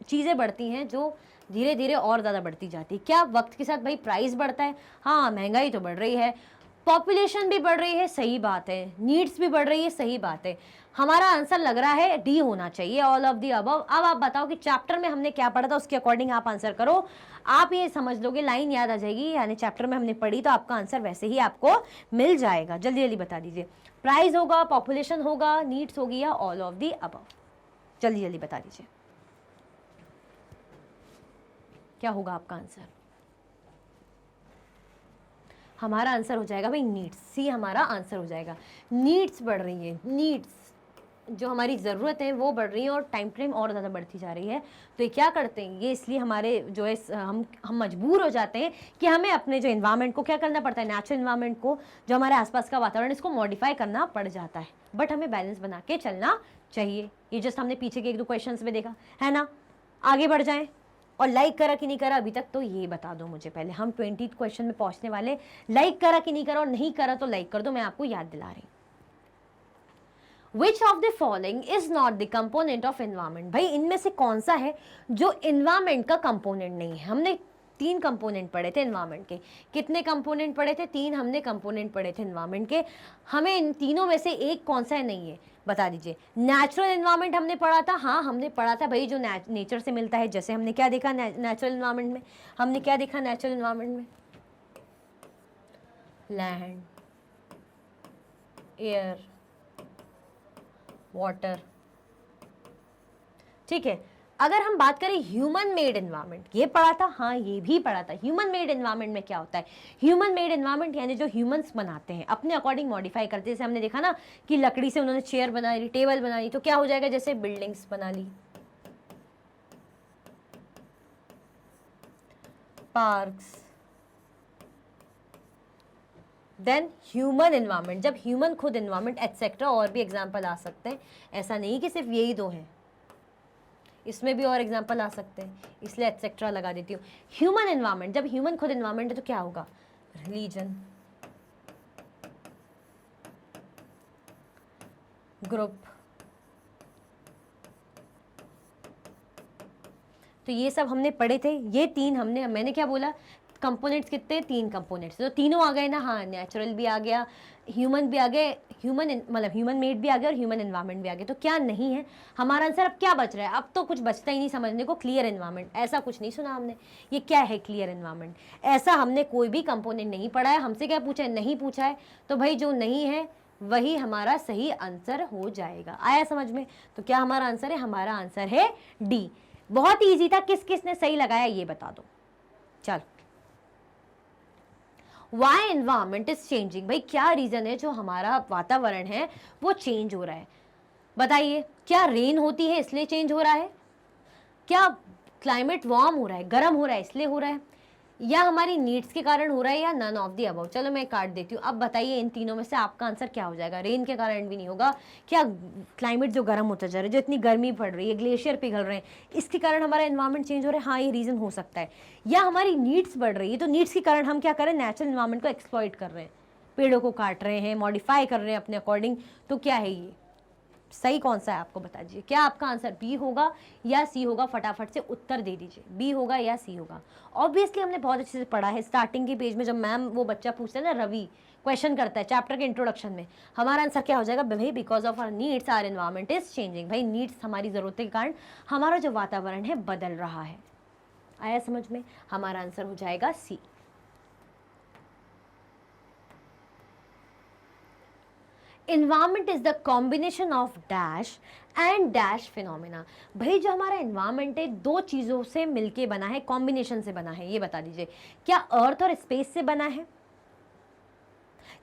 A: चीज़ें बढ़ती हैं जो धीरे धीरे और ज़्यादा बढ़ती जाती है? क्या वक्त के साथ भाई प्राइस बढ़ता है? हाँ, महंगाई तो बढ़ रही है, पॉपुलेशन भी बढ़ रही है, सही बात है, नीड्स भी बढ़ रही है, सही बात है। हमारा आंसर लग रहा है डी होना चाहिए, ऑल ऑफ दी अबव। अब आप बताओ कि चैप्टर में हमने क्या पढ़ा था, उसके अकॉर्डिंग आप आंसर करो। आप ये समझ लोगे, लाइन याद आ जाएगी, यानी चैप्टर में हमने पढ़ी तो आपका आंसर वैसे ही आपको मिल जाएगा। जल्दी जल्दी बता दीजिए, प्राइस होगा, पॉपुलेशन होगा, नीड्स होगी या ऑल ऑफ दी अबव? जल्दी जल्दी बता दीजिए क्या होगा आपका आंसर। हमारा आंसर हो जाएगा भाई नीड्स, सी हमारा आंसर हो जाएगा। नीड्स बढ़ रही है, नीड्स जो हमारी ज़रूरत है वो बढ़ रही है और टाइम फ्रेम और ज़्यादा बढ़ती जा रही है। तो ये क्या करते हैं, ये इसलिए हमारे जो है हम मजबूर हो जाते हैं कि हमें अपने जो इन्वायरमेंट को क्या करना पड़ता है, नेचुरल इन्वायरमेंट को, जो हमारे आसपास का वातावरण, इसको मॉडिफाई करना पड़ जाता है। बट हमें बैलेंस बना के चलना चाहिए। ये जस्ट हमने पीछे के 1-2 क्वेश्चन में देखा है ना। आगे बढ़ जाएं, और लाइक करा कि नहीं करा अभी तक तो ये बता दो मुझे पहले। हम 20 क्वेश्चन में पहुंचने वाले। लाइक करा कि नहीं करा, और नहीं करा तो लाइक कर दो, मैं आपको याद दिला रही हूँ। Which of the following is not the component of environment? भाई इनमें से कौन सा है जो environment का component नहीं है? हमने 3 कंपोनेंट पढ़े थे एनवायरमेंट के। कितने कंपोनेंट पढ़े थे? 3 हमने कंपोनेंट पढ़े थे एनवायरमेंट के। हमें इन तीनों में से एक कौन सा है नहीं है, बता दीजिए। नेचुरल एनवायरमेंट हमने पढ़ा था, हाँ हमने पढ़ा था भाई, जो नेचर से मिलता है। जैसे हमने क्या देखा नेचुरल एनवायरमेंट में, हमने क्या देखा नेचुरल एनवायरमेंट में? लैंड, एयर, वाटर, ठीक है। अगर हम बात करें ह्यूमन मेड एनवायरनमेंट, ये पढ़ा था, हाँ ये भी पढ़ा था। ह्यूमन मेड एनवायरनमेंट में क्या होता है? ह्यूमन मेड एनवायरनमेंट यानी जो ह्यूमंस बनाते हैं, अपने अकॉर्डिंग मॉडिफाई करते हैं। जैसे हमने देखा ना कि लकड़ी से उन्होंने चेयर बना ली, टेबल बना ली, तो क्या हो जाएगा? जैसे बिल्डिंग्स बना ली, पार्क्स। देन ह्यूमन एनवायरनमेंट, जब ह्यूमन खुद एनवायरनमेंट एटसेट्रा, और भी एग्जाम्पल आ सकते हैं, ऐसा नहीं कि सिर्फ यही 2 हैं, इसमें भी और एग्जाम्पल आ सकते हैं, इसलिए एटसेट्रा लगा देती हूँ। ह्यूमन एनवायरनमेंट, जब ह्यूमन खुद एनवायरनमेंट है तो क्या होगा? Religion, group. तो ये सब हमने पढ़े थे, ये 3 हमने, मैंने क्या बोला, कंपोनेंट्स कितने? 3 कंपोनेंट्स, तो तीनों आ गए ना। हाँ, नेचुरल भी आ गया, ह्यूमन भी आ गए, ह्यूमन मतलब ह्यूमन मेड भी आ गया और ह्यूमन एनवायरनमेंट भी आ गया। तो क्या नहीं है हमारा आंसर? अब क्या बच रहा है? अब तो कुछ बचता ही नहीं समझने को। क्लियर एनवायरनमेंट, ऐसा कुछ नहीं सुना हमने। ये क्या है क्लियर एनवायरनमेंट? ऐसा हमने कोई भी कंपोनेंट नहीं पढ़ा है। हमसे क्या पूछा है? नहीं पूछा है। तो भाई जो नहीं है वही हमारा सही आंसर हो जाएगा। आया समझ में? तो क्या हमारा आंसर है? हमारा आंसर है डी। बहुत ईजी था, किस किस ने सही लगाया ये बता दो। चलो, वाई एनवायरमेंट इज चेंजिंग, भाई क्या रीजन है जो हमारा वातावरण है वो चेंज हो रहा है? बताइए, क्या रेन होती है इसलिए चेंज हो रहा है? क्या क्लाइमेट वार्म हो रहा है, गर्म हो रहा है इसलिए हो रहा है, या हमारी नीड्स के कारण हो रहा है, या नन ऑफ दी अबव? चलो मैं काट देती हूँ। अब बताइए इन तीनों में से आपका आंसर क्या हो जाएगा? रेन के कारण भी नहीं होगा। क्या क्लाइमेट जो गर्म होता जा रहा है, जो इतनी गर्मी पड़ रही है, ग्लेशियर पिघल रहे हैं, इसके कारण हमारा एनवायरनमेंट चेंज हो रहा है? हाँ ये रीज़न हो सकता है। या हमारी नीड्स बढ़ रही है, तो नीड्स के कारण हम क्या करें? नेचुरल एनवायरनमेंट को एक्सप्लॉइट कर रहे हैं, पेड़ों को काट रहे हैं, मॉडिफाई कर रहे हैं अपने अकॉर्डिंग। तो क्या है ये? सही कौन सा है आपको बता दीजिए। क्या आपका आंसर बी होगा या सी होगा? फटाफट से उत्तर दे दीजिए, बी होगा या सी होगा? ऑब्वियसली हमने बहुत अच्छे से पढ़ा है। स्टार्टिंग के पेज में जब मैम वो बच्चा पूछता है ना, रवि क्वेश्चन करता है चैप्टर के इंट्रोडक्शन में, हमारा आंसर क्या हो जाएगा? भाई because of our needs our environment is changing. भाई नीड्स, हमारी ज़रूरतों के कारण हमारा जो वातावरण है बदल रहा है। आया समझ में? हमारा आंसर हो जाएगा C. Environment is the combination of dash and dash phenomena. भाई जो हमारा इन्वायरमेंट है 2 चीज़ों से मिलके बना है, कॉम्बिनेशन से बना है। ये बता दीजिए, क्या अर्थ और स्पेस से बना है?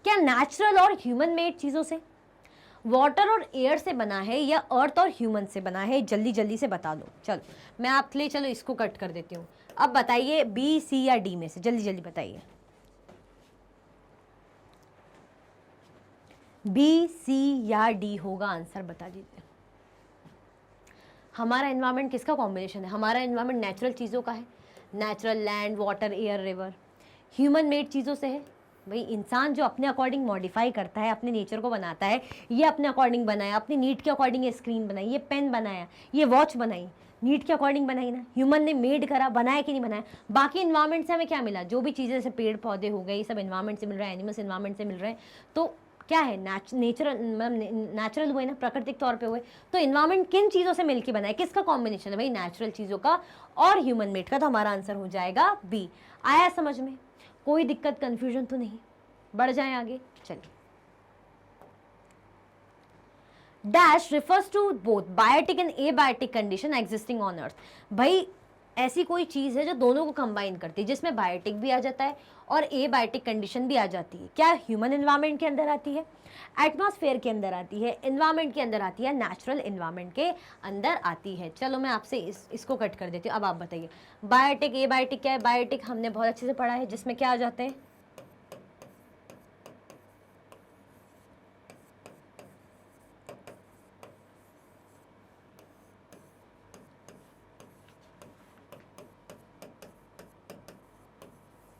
A: क्या नेचुरल और ह्यूमन मेड चीज़ों से? वाटर और एयर से बना है, या अर्थ और ह्यूमन से बना है? जल्दी जल्दी से बता दो। चलो मैं आपके लिए, चलो इसको कट कर देती हूँ। अब बताइए बी, सी या डी में से, जल्दी जल्दी बताइए। बी, सी या डी होगा आंसर, बता दीजिए। हमारा एनवायरनमेंट किसका कॉम्बिनेशन है? हमारा एनवायरनमेंट नेचुरल चीज़ों का है, natural land, water, air, river. Human made चीज़ों से है, भाई इंसान जो अपने अकॉर्डिंग मॉडिफाई करता है, अपने नेचर को बनाता है, ये अपने अकॉर्डिंग बनाया, अपनी नीड के अकॉर्डिंग ये स्क्रीन बनाई, ये पेन बनाया, ये वॉच बनाई, नीड के अकॉर्डिंग बनाई ना, ह्यूमन ने मेड करा, बनाया कि नहीं बनाया। बाकी इन्वायरमेंट से हमें क्या मिला? जो भी चीज़ें जैसे पेड़ पौधे हो गए, ये सब इन्वायरमेंट से मिल रहा है, एनिमल्स इन्वायरमेंट से मिल रहे हैं, तो क्या है? नेचुरल हुए ना, प्राकृतिक तौर पे हुए। तो इन्वायरमेंट किन चीज़ों से मिलकर बना है? किसका कॉम्बिनेशन है भाई? नेचुरल चीज़ों का और ह्यूमन मेड का। तो हमारा आंसर हो जाएगा बी। आया समझ में? कोई दिक्कत, कंफ्यूजन तो नहीं? बढ़ जाएं आगे, चलिए। Dash refers to both biotic and abiotic condition existing on earth. भाई ऐसी कोई चीज़ है जो दोनों को कंबाइन करती है, जिसमें बायोटिक भी आ जाता है और एबायोटिक कंडीशन भी आ जाती है। क्या ह्यूमन एनवायरनमेंट के अंदर आती है, एटमॉस्फेयर के अंदर आती है, एनवायरनमेंट के अंदर आती है, नेचुरल एनवायरनमेंट के अंदर आती है। चलो मैं आपसे इसको कट कर देती हूँ। अब आप बताइए बायोटिक एबायोटिक क्या है? बायोटिक हमने बहुत अच्छे से पढ़ा है, जिसमें क्या आ जाते हैं?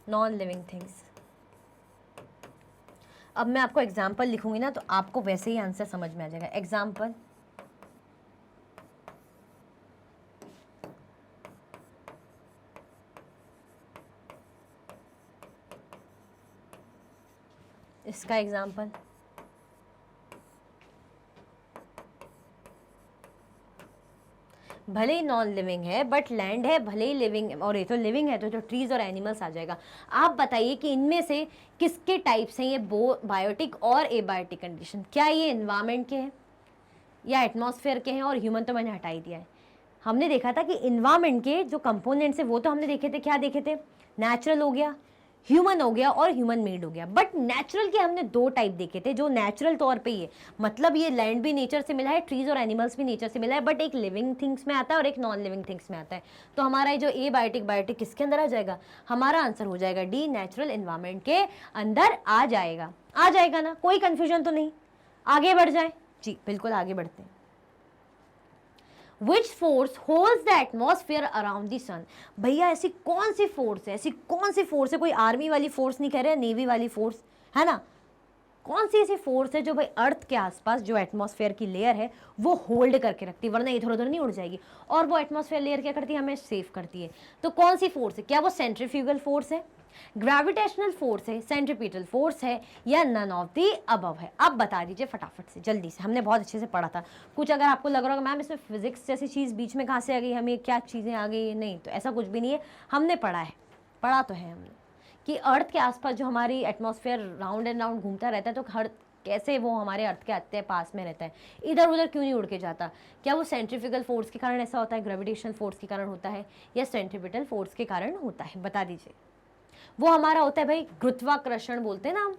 A: Non living things. अब मैं आपको एग्जाम्पल लिखूंगी ना, तो आपको वैसे ही आंसर समझ में आ जाएगा। एग्जाम्पल, इसका एग्जाम्पल, भले ही नॉन लिविंग है बट लैंड है, भले ही लिविंग, और ये तो लिविंग है, तो ट्रीज और एनिमल्स आ जाएगा। आप बताइए कि इनमें से किसके टाइप्स हैं ये बायोटिक और एबायोटिक कंडीशन? क्या ये एनवायरनमेंट के हैं या एटमॉस्फेयर के हैं? और ह्यूमन तो मैंने हटा ही दिया है। हमने देखा था कि इन्वायरमेंट के जो कंपोनेंट्स है वो तो हमने देखे थे, क्या देखे थे? नेचुरल हो गया, ह्यूमन हो गया और ह्यूमन मेड हो गया। बट नेचुरल के हमने दो टाइप देखे थे, जो नेचुरल तौर पे ही है, मतलब ये लैंड भी नेचर से मिला है, ट्रीज और एनिमल्स भी नेचर से मिला है, बट एक लिविंग थिंग्स में आता है और एक नॉन लिविंग थिंग्स में आता है। तो हमारा जो ए बायोटिक बायोटिक किसके अंदर आ जाएगा? हमारा आंसर हो जाएगा डी, नेचुरल एनवायरमेंट के अंदर आ जाएगा। आ जाएगा ना? कोई कंफ्यूजन तो नहीं? आगे बढ़ जाए जी, बिल्कुल आगे बढ़ते हैं। Which force holds the atmosphere around the sun? भैया ऐसी कौन सी फोर्स है, ऐसी कौन सी फोर्स है? कोई आर्मी वाली फोर्स नहीं कह रहे, नेवी वाली फोर्स है ना? कौन सी ऐसी फोर्स है जो भाई अर्थ के आसपास जो एटमॉस्फेयर की लेयर है वो होल्ड करके रखती है, वरना इधर उधर नहीं उड़ जाएगी। और वो एटमॉस्फेयर लेयर क्या करती है? हमें सेव करती है। तो कौन सी फोर्स है? क्या वो सेंट्रीफ्यूगल फोर्स है, ग्रेविटेशनल फोर्स है, सेंट्रीपिटल फोर्स है, या नन ऑफ दी अबव है? अब बता दीजिए फटाफट से, जल्दी से। हमने बहुत अच्छे से पढ़ा था। कुछ अगर आपको लग रहा होगा मैम इसमें फिजिक्स जैसी चीज़ बीच में कहाँ से आ गई, हमें क्या चीज़ें आ गई, नहीं, तो ऐसा कुछ भी नहीं है। हमने पढ़ा है, पढ़ा तो है हमने कि अर्थ के आसपास जो हमारी एटमॉस्फेयर राउंड एंड राउंड घूमता रहता है, तो हर कैसे वो हमारे अर्थ के आते पास में रहता है, इधर उधर क्यों नहीं उड़ के जाता? क्या वो सेंट्रीफ्यूगल फोर्स के कारण ऐसा होता है, ग्रेविटेशनल फोर्स के कारण होता है, या सेंट्रीपिटल फोर्स के कारण होता है? बता दीजिए। वो हमारा होता है भाई गुरुत्वाकर्षण बोलते हैं ना हम,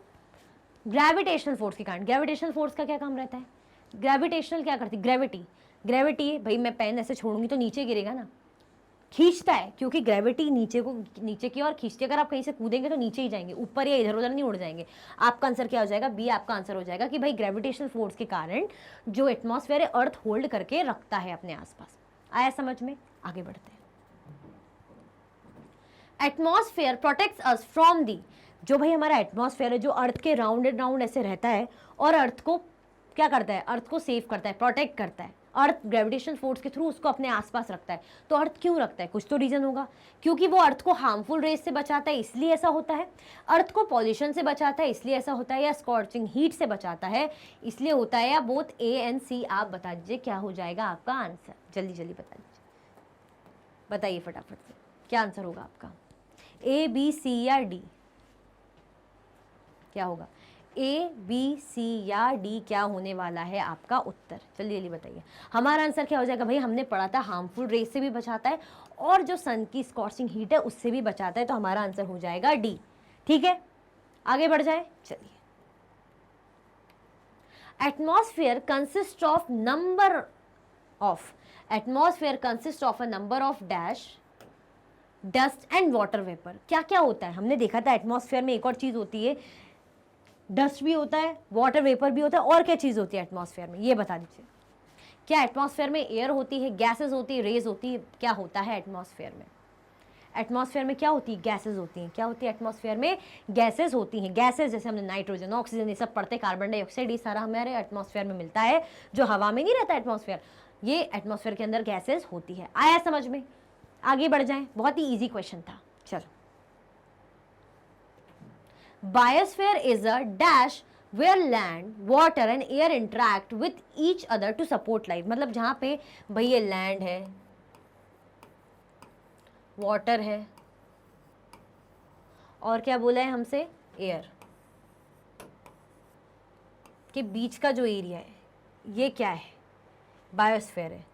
A: ग्रेविटेशनल फोर्स के कारण। ग्रेविटेशनल फोर्स का क्या काम रहता है? ग्रेविटेशनल क्या करती? ग्रेविटी, ग्रेविटी भाई मैं पेन ऐसे छोड़ूंगी तो नीचे गिरेगा ना, खींचता है, क्योंकि ग्रेविटी नीचे को, नीचे की ओर खींचती है। अगर आप कहीं से कूदेंगे तो नीचे ही जाएंगे, ऊपर या इधर उधर नहीं उड़ जाएंगे। आपका आंसर क्या हो जाएगा? बी आपका आंसर हो जाएगा कि भाई ग्रेविटेशनल फोर्स के कारण जो एटमॉस्फेयर है अर्थ होल्ड करके रखता है अपने आसपास। आया समझ में? आगे बढ़ते हैं। Atmosphere protects us from the, जो भाई हमारा एटमॉस्फेयर है जो अर्थ के राउंड एंड राउंड ऐसे रहता है और अर्थ को क्या करता है? अर्थ को सेव करता है, प्रोटेक्ट करता है। अर्थ ग्रेविटेशनल फोर्स के थ्रू उसको अपने आसपास रखता है। तो अर्थ क्यों रखता है? कुछ तो रीजन होगा। क्योंकि वो अर्थ को हार्मफुल रेस से बचाता है, इसलिए ऐसा होता है। अर्थ को पॉल्यूशन से बचाता है, इसलिए ऐसा होता है। या स्कॉर्चिंग हीट से बचाता है, इसलिए होता है। या बोथ ए एंड सी? आप बता दीजिए क्या हो जाएगा आपका आंसर, जल्दी जल्दी बता दीजिए, बताइए फटाफट से, क्या आंसर होगा आपका? ए, बी, सी या डी? क्या होगा? ए, बी, सी या डी क्या होने वाला है आपका उत्तर? जल्दी जल्दी बताइए। हमारा आंसर क्या हो जाएगा? भाई हमने पढ़ा था हार्मफुल रेस से भी बचाता है और जो सन की स्कॉर्चिंग हीट है उससे भी बचाता है। तो हमारा आंसर हो जाएगा डी। ठीक है, आगे बढ़ जाए, चलिए। Atmosphere consist of number of, atmosphere consist of a number of dash dust and water vapour. क्या क्या होता है? हमने देखा था एटमॉस्फेयर में एक और चीज होती है, डस्ट भी होता है, वाटर वेपर भी होता है, और क्या चीज़ होती है एटमॉस्फेयर में, ये बता दीजिए। क्या एटमॉस्फेयर में एयर होती है, गैसेस होती है, रेज होती है, क्या होता है एटमॉस्फेयर में? एटमॉस्फेयर में क्या होती है? गैसेस होती हैं। क्या होती है एटमॉस्फेयर में? गैसेस होती हैं। गैसेस जैसे हमने नाइट्रोजन, ऑक्सीजन, ये सब पढ़ते हैं, कार्बन डाइऑक्साइड, ये सारा हमारे एटमॉस्फेयर में मिलता है, जो हवा में नहीं रहता एटमॉस्फेयर, ये एटमॉस्फेयर के अंदर गैसेस होती है। आया समझ में? आगे बढ़ जाएं, बहुत ही ईजी क्वेश्चन था। चलो, biosphere is a dash where land, water and air interact with each other to support life। मतलब जहां पे भाई ये लैंड है, वाटर है, और क्या बोला है हमसे, एयर के बीच का जो एरिया है, ये क्या है? बायोस्फीयर है।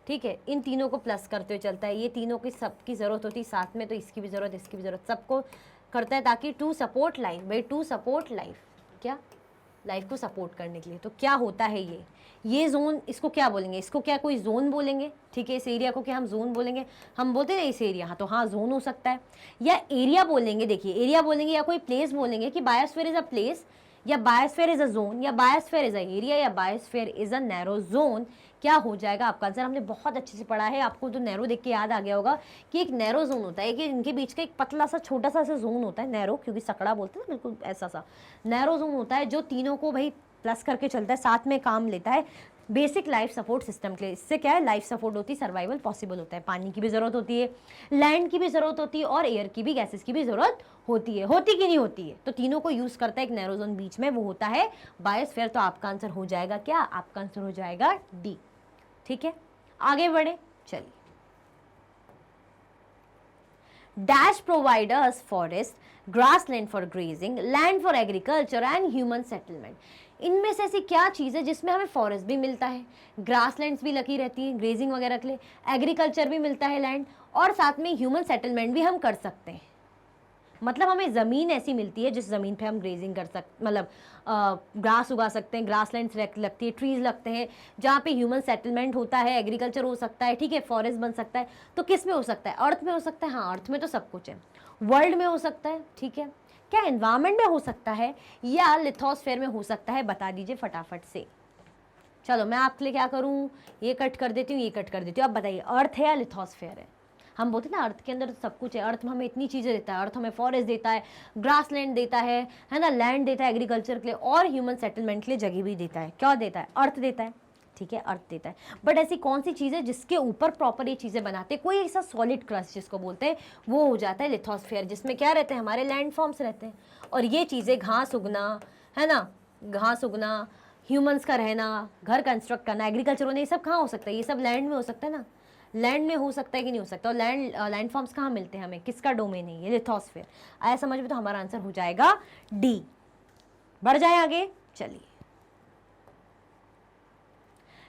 A: ठीक है, इन तीनों को प्लस करते हुए चलता है, ये तीनों की सबकी ज़रूरत होती है साथ में, तो इसकी भी ज़रूरत, इसकी भी ज़रूरत, सबको करता है ताकि टू सपोर्ट लाइफ, भाई टू सपोर्ट लाइफ, क्या लाइफ को सपोर्ट करने के लिए। तो क्या होता है ये जोन, इसको क्या बोलेंगे? इसको क्या कोई जोन बोलेंगे? ठीक है, इस एरिया को क्या हम जोन बोलेंगे? हम बोलते हैं ना इस एरिया, हाँ, तो हाँ जोन हो सकता है, या एरिया बोलेंगे। देखिए, एरिया बोलेंगे या कोई प्लेस बोलेंगे कि बायोस्फीयर इज अ प्लेस, या बायोस्फीयर इज अ जोन, या बायोस्फीयर इज अ एरिया, या biosphere is a narrow zone. क्या हो जाएगा आपका आंसर? हमने बहुत अच्छे से पढ़ा है, आपको तो नैरो देख के याद आ गया होगा कि एक नैरो जोन होता है कि इनके बीच का एक पतला सा छोटा सा जोन होता है, नैरो, क्योंकि सकड़ा बोलते हैं ना, बिल्कुल ऐसा सा नैरो जोन होता है जो तीनों को भाई प्लस करके चलता है, साथ में काम लेता है बेसिक लाइफ सपोर्ट सिस्टम के लिए। इससे क्या है, लाइफ सपोर्ट होती है, सर्वाइवल पॉसिबल होता है। पानी की भी ज़रूरत होती है, लैंड की भी ज़रूरत होती है, और एयर की भी, गैसेस की भी ज़रूरत होती है। होती कि नहीं होती है? तो तीनों को यूज़ करता है एक नैरो जोन बीच में, वो होता है बायोस्फीयर। तो आपका आंसर हो जाएगा क्या? आपका आंसर हो जाएगा डी। ठीक है, आगे बढ़े, चलिए। Dash provide us forest, grassland for grazing, land for agriculture and human settlement. इनमें से ऐसी क्या चीज़ है जिसमें हमें फॉरेस्ट भी मिलता है, ग्रासलैंड्स भी लगी रहती है ग्रेजिंग वगैरह के लिए, एग्रीकल्चर भी मिलता है लैंड, और साथ में ह्यूमन सेटलमेंट भी हम कर सकते हैं। मतलब हमें ज़मीन ऐसी मिलती है जिस ज़मीन पे हम ग्रेजिंग कर सकते, मतलब ग्रास उगा सकते हैं, ग्रासलैंड्स लगती है, ट्रीज लगते हैं, जहाँ पे ह्यूमन सेटलमेंट होता है, एग्रीकल्चर हो सकता है, ठीक है, फॉरेस्ट बन सकता है। तो किस में हो सकता है? अर्थ में हो सकता है, हाँ, अर्थ में तो सब कुछ है। वर्ल्ड में हो सकता है, ठीक है। क्या एनवायरमेंट में हो सकता है, या लिथोस्फेयर में हो सकता है? बता दीजिए फटाफट से। चलो, मैं आपके लिए क्या करूँ, ये कट कर देती हूँ, ये कट कर देती हूँ। अब बताइए, अर्थ है या लिथोस्फेयर है? हम बोलते हैं ना अर्थ के अंदर तो सब कुछ है, अर्थ में हमें इतनी चीज़ें देता है, अर्थ हमें फॉरेस्ट देता है, ग्रास लैंड देता है ना, लैंड देता है एग्रीकल्चर के लिए, और ह्यूमन सेटलमेंट के लिए जगह भी देता है। क्या देता है? अर्थ देता है, ठीक है, अर्थ देता है। बट ऐसी कौन सी चीज़ है जिसके ऊपर प्रॉपर ये चीज़ें बनाते हैं? कोई ऐसा सॉलिड क्रस्ट जिसको बोलते हैं, वो हो जाता है लिथोस्फेयर, जिसमें क्या रहते हैं, हमारे लैंड फॉर्म्स रहते हैं। और ये चीज़ें, घास उगना, है ना, घास उगना, ह्यूमंस का रहना, घर कंस्ट्रक्ट करना, एग्रीकल्चर होना, ये सब कहाँ हो सकता है? ये सब लैंड में हो सकता है ना, लैंड में हो सकता है कि नहीं हो सकता? और लैंड फॉर्म्स कहाँ मिलते हैं हमें? किसका डोमेन है ये? लिथोस्फेयर। आया समझ में? तो हमारा आंसर हो जाएगा डी। बढ़ जाए आगे, चलिए।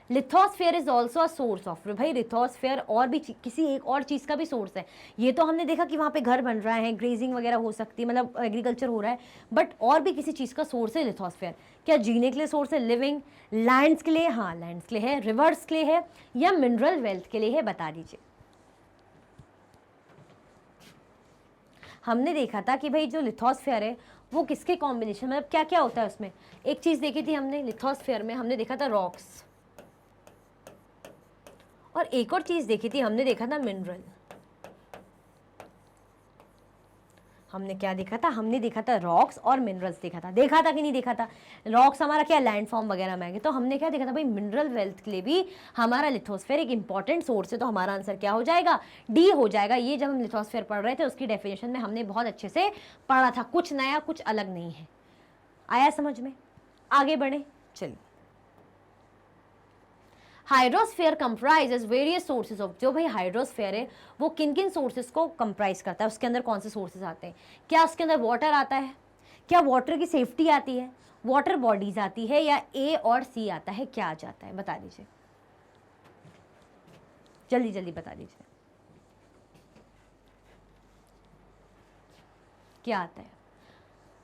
A: Lithosphere is also a source of, भाई लिथोस्फेयर और भी किसी एक और चीज़ का भी सोर्स है। ये तो हमने देखा कि वहाँ पे घर बन रहा है, ग्रेजिंग वगैरह हो सकती है, मतलब एग्रीकल्चर हो रहा है, बट और भी किसी चीज़ का सोर्स है लिथोस्फेयर। क्या जीने के लिए सोर्स है? लिविंग लैंड्स के लिए, हाँ लैंड्स के लिए है, रिवर्स के लिए है, या मिनरल वेल्थ के लिए है? बता दीजिए। हमने देखा था कि भाई जो लिथोस्फेयर है वो किसके कॉम्बिनेशन, मतलब क्या क्या होता है उसमें। एक चीज़ देखी थी हमने लिथोस्फेयर में, हमने देखा था रॉक्स, और एक और चीज़ देखी थी, हमने देखा था मिनरल। हमने क्या देखा था? हमने देखा था रॉक्स और मिनरल्स देखा था। देखा था कि नहीं देखा था? रॉक्स हमारा क्या, लैंड फॉर्म वगैरह में आएंगे, तो हमने क्या देखा था भाई, मिनरल वेल्थ के लिए भी हमारा लिथोस्फेयर एक इंपॉर्टेंट सोर्स है। तो हमारा आंसर क्या हो जाएगा? डी हो जाएगा। ये जब हम लिथोस्फेयर पढ़ रहे थे उसकी डेफिनेशन में हमने बहुत अच्छे से पढ़ा था, कुछ नया कुछ अलग नहीं है। आया समझ में? आगे बढ़े, चलिए। Hydrosphere comprises various sources of, जो भाई हाइड्रोस्फेयर है वो किन किन सोर्सेज को कंप्राइज करता है, उसके अंदर कौन से सोर्सेज आते हैं? क्या उसके अंदर वाटर आता है? क्या वाटर की सेफ्टी आती है? वाटर बॉडीज आती है, या ए और सी आता है? क्या आ जाता है? बता दीजिए, जल्दी जल्दी बता दीजिए, क्या आता है?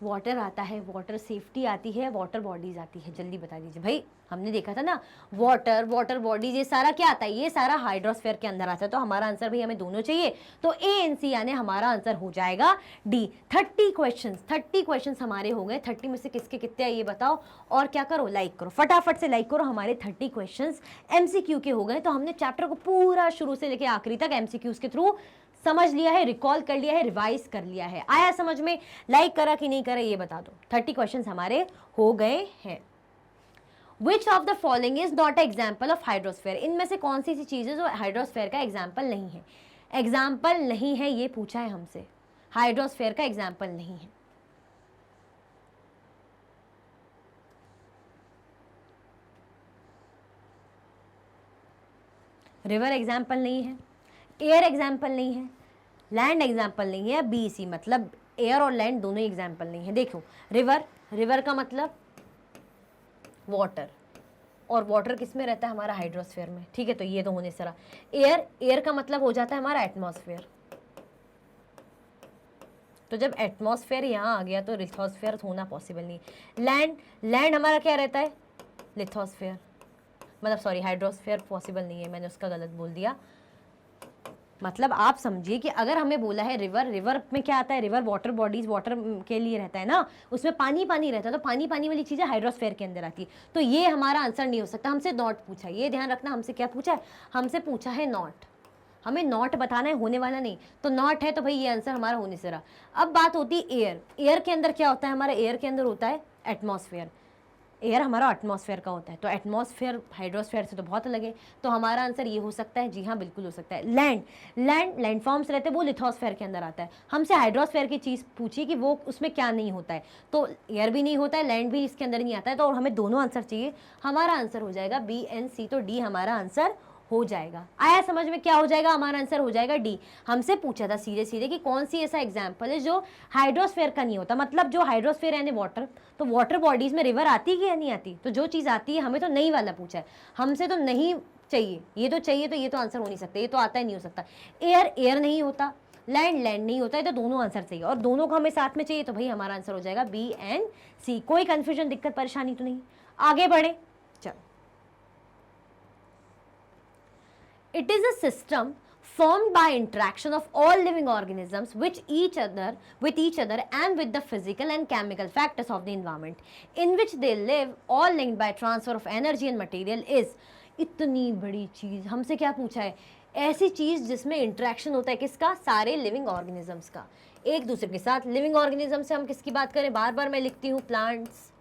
A: वाटर आता है, वाटर सेफ्टी आती है, वाटर बॉडीज आती है। जल्दी बता दीजिए भाई, हमने देखा था ना वाटर, वाटर बॉडीज, ये सारा क्या आता है, ये सारा हाइड्रोस्फीयर के अंदर आता है। तो हमारा आंसर भाई हमें दोनों चाहिए, तो ए एंड सी यानी हमारा आंसर हो जाएगा डी। 30 क्वेश्चंस हमारे हो गए। 30 में से किसके कितने आए ये बताओ, और क्या करो, लाइक करो, फटाफट से लाइक करो। हमारे 30 क्वेश्चंस एमसीक्यू के हो गए। तो हमने चैप्टर को पूरा शुरू से लेकर आखिरी तक एमसीक्यूज के थ्रू समझ लिया है, रिकॉल कर लिया है, रिवाइज कर लिया है। आया समझ में, लाइक करा कि नहीं करा ये बता दो। 30 क्वेश्चंस हमारे हो गए हैं। Which of the following is not an example of hydrosphere? इनमें से कौन सी चीज है जो हाइड्रोस्फेयर का एग्जाम्पल नहीं है? एग्जाम्पल नहीं है ये पूछा है हमसे, हाइड्रोस्फेयर का एग्जाम्पल नहीं है। रिवर एग्जाम्पल नहीं है, एयर एग्जाम्पल नहीं है, लैंड एग्जाम्पल नहीं है, बी सी मतलब एयर और लैंड दोनों ही एग्जाम्पल नहीं है। देखो रिवर, रिवर का मतलब वाटर, और वाटर किस में रहता है, हमारा हाइड्रोस्फीयर में, ठीक है, तो ये तो होने से रहा। एयर, एयर का मतलब हो जाता है हमारा एटमॉस्फेयर, तो जब एटमॉस्फेयर यहाँ आ गया तो लिथोस्फेयर होना पॉसिबल नहीं। लैंड, लैंड हमारा क्या रहता है, लिथोस्फेयर, मतलब सॉरी हाइड्रोस्फेयर पॉसिबल नहीं है, मैंने उसका गलत बोल दिया। मतलब आप समझिए कि अगर हमें बोला है रिवर, रिवर में क्या आता है, रिवर वाटर बॉडीज, वाटर के लिए रहता है ना, उसमें पानी पानी रहता है, तो पानी पानी वाली चीज़ें हाइड्रोस्फेयर के अंदर आती है, तो ये हमारा आंसर नहीं हो सकता। हमसे नॉट पूछा, ये ध्यान रखना, हमसे क्या पूछा है, हमसे पूछा है नॉट, हमें नॉट बताना है, होने वाला नहीं। तो नॉट है तो भाई ये आंसर हमारा होने से रहा। अब बात होती है एयर, एयर के अंदर क्या होता है, हमारा एयर के अंदर होता है एटमॉस्फेयर, एयर हमारा एटमॉस्फेयर का होता है, तो एटमॉस्फेयर हाइड्रोस्फेयर से तो बहुत अलग है, तो हमारा आंसर ये हो सकता है, जी हाँ बिल्कुल हो सकता है। लैंड, लैंड लैंडफॉर्म्स रहते हैं वो लिथोस्फेयर के अंदर आता है। हमसे हाइड्रोस्फेयर की चीज़ पूछी कि वो उसमें क्या नहीं होता है, तो एयर भी नहीं होता है, लैंड भी इसके अंदर नहीं आता है, तो और हमें दोनों आंसर चाहिए। हमारा आंसर हो जाएगा बी एंड सी, तो डी हमारा आंसर हो जाएगा। आया समझ में, क्या हो जाएगा, हमारा आंसर हो जाएगा डी। हमसे पूछा था सीधे सीधे कि कौन सी ऐसा एग्जांपल है जो हाइड्रोस्फेयर का नहीं होता, मतलब जो हाइड्रोस्फेयर यानी वाटर, तो वाटर बॉडीज में रिवर आती है या नहीं आती, तो जो चीज़ आती है, हमें तो नहीं वाला पूछा है, हमसे तो नहीं चाहिए, ये तो चाहिए, तो ये तो आंसर हो नहीं सकता, ये तो आता ही नहीं हो सकता। एयर, एयर नहीं होता, लैंड, लैंड नहीं होता है, तो दोनों आंसर चाहिए, और दोनों को हमें साथ में चाहिए, तो भाई हमारा आंसर हो जाएगा बी एंड सी। कोई कंफ्यूजन, दिक्कत, परेशानी तो नहीं। आगे बढ़े, चलो। It is a system formed by interaction of all living organisms with each other and with the physical and chemical factors of the environment in which they live, all linked by transfer of energy and material is। इतनी बड़ी चीज हमसे क्या पूछा है, ऐसी चीज जिसमें इंटरेक्शन होता है किसका, सारे लिविंग ऑर्गेनिजम्स का एक दूसरे के साथ। लिविंग ऑर्गेनिज्म से हम किसकी बात करें, बार बार मैं लिखती हूँ, प्लांट्स,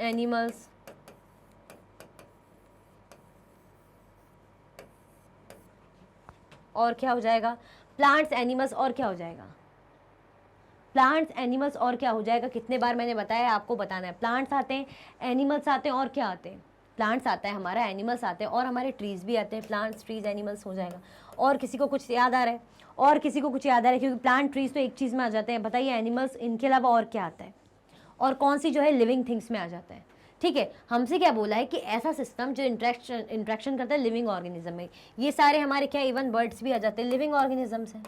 A: एनिमल्स, और क्या हो जाएगा, प्लांट्स, एनिमल्स, और क्या हो जाएगा, प्लांट्स, एनिमल्स, और क्या हो जाएगा। कितने बार मैंने बताया, आपको बताना है। प्लांट्स आते हैं, एनिमल्स आते हैं, और क्या आते हैं, प्लांट्स आता है हमारा, एनिमल्स आते हैं, और हमारे ट्रीज भी आते हैं। प्लांट्स, ट्रीज, एनिमल्स हो जाएगा। और किसी को कुछ याद आ रहा है, और किसी को कुछ याद आ रहा है, क्योंकि प्लांट, ट्रीज तो एक चीज़ में आ जाते हैं। बताइए एनिमल्स, इनके अलावा और क्या आता है, और कौन सी जो है लिविंग थिंग्स में आ जाता है। ठीक है, हमसे क्या बोला है कि ऐसा सिस्टम जो इंट्रैक्शन करता है लिविंग ऑर्गेनिज्म में, ये सारे हमारे क्या, इवन बर्ड्स भी आ जाते हैं, लिविंग ऑर्गेनिजम्स हैं।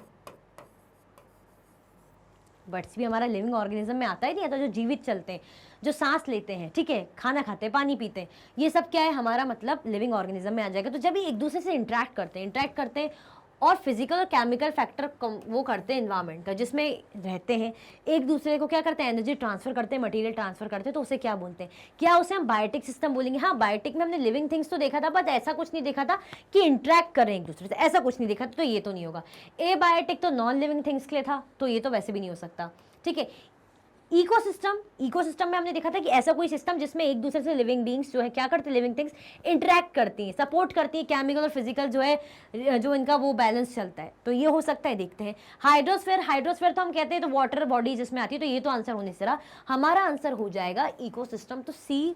A: बर्ड्स भी हमारा लिविंग ऑर्गेनिज्म में आता ही नहीं आता, जो जीवित चलते हैं, जो सांस लेते हैं, ठीक है, खाना खाते हैं, पानी पीते हैं, ये सब क्या है हमारा, मतलब लिविंग ऑर्गेनिज्म में आ जाएगा। तो जब ये एक दूसरे से इंटरेक्ट करते हैं और फिजिकल और केमिकल फैक्टर वो करते हैं इन्वायरमेंट का, जिसमें रहते हैं, एक दूसरे को क्या करते हैं, एनर्जी ट्रांसफर करते हैं, मटेरियल ट्रांसफर करते हैं, तो उसे क्या बोलते हैं, क्या उसे हम बायोटिक सिस्टम बोलेंगे। हाँ, बायोटिक में हमने लिविंग थिंग्स तो देखा था, बट ऐसा कुछ नहीं देखा था कि इंटरेक्ट कर रहे हैं एक दूसरे से, ऐसा कुछ नहीं देखा था, तो ये तो नहीं होगा। ए बायोटिक तो नॉन लिविंग थिंग्स के लिए था, तो ये तो वैसे भी नहीं हो सकता। ठीक है, इकोसिस्टम, इकोसिस्टम में हमने देखा था कि ऐसा कोई सिस्टम जिसमें एक दूसरे से लिविंग बींग्स जो है क्या करते हैं, लिविंग थिंग्स इंटरेक्ट करती हैं, सपोर्ट करती हैं, केमिकल और फिजिकल जो है, जो इनका वो बैलेंस चलता है, तो ये हो सकता है। देखते हैं हाइड्रोस्फेयर, हाइड्रोस्फेयर तो हम कहते हैं तो वाटर बॉडी जिसमें आती है, तो ये तो आंसर होने से रहा, हमारा आंसर हो जाएगा इकोसिस्टम। तो सी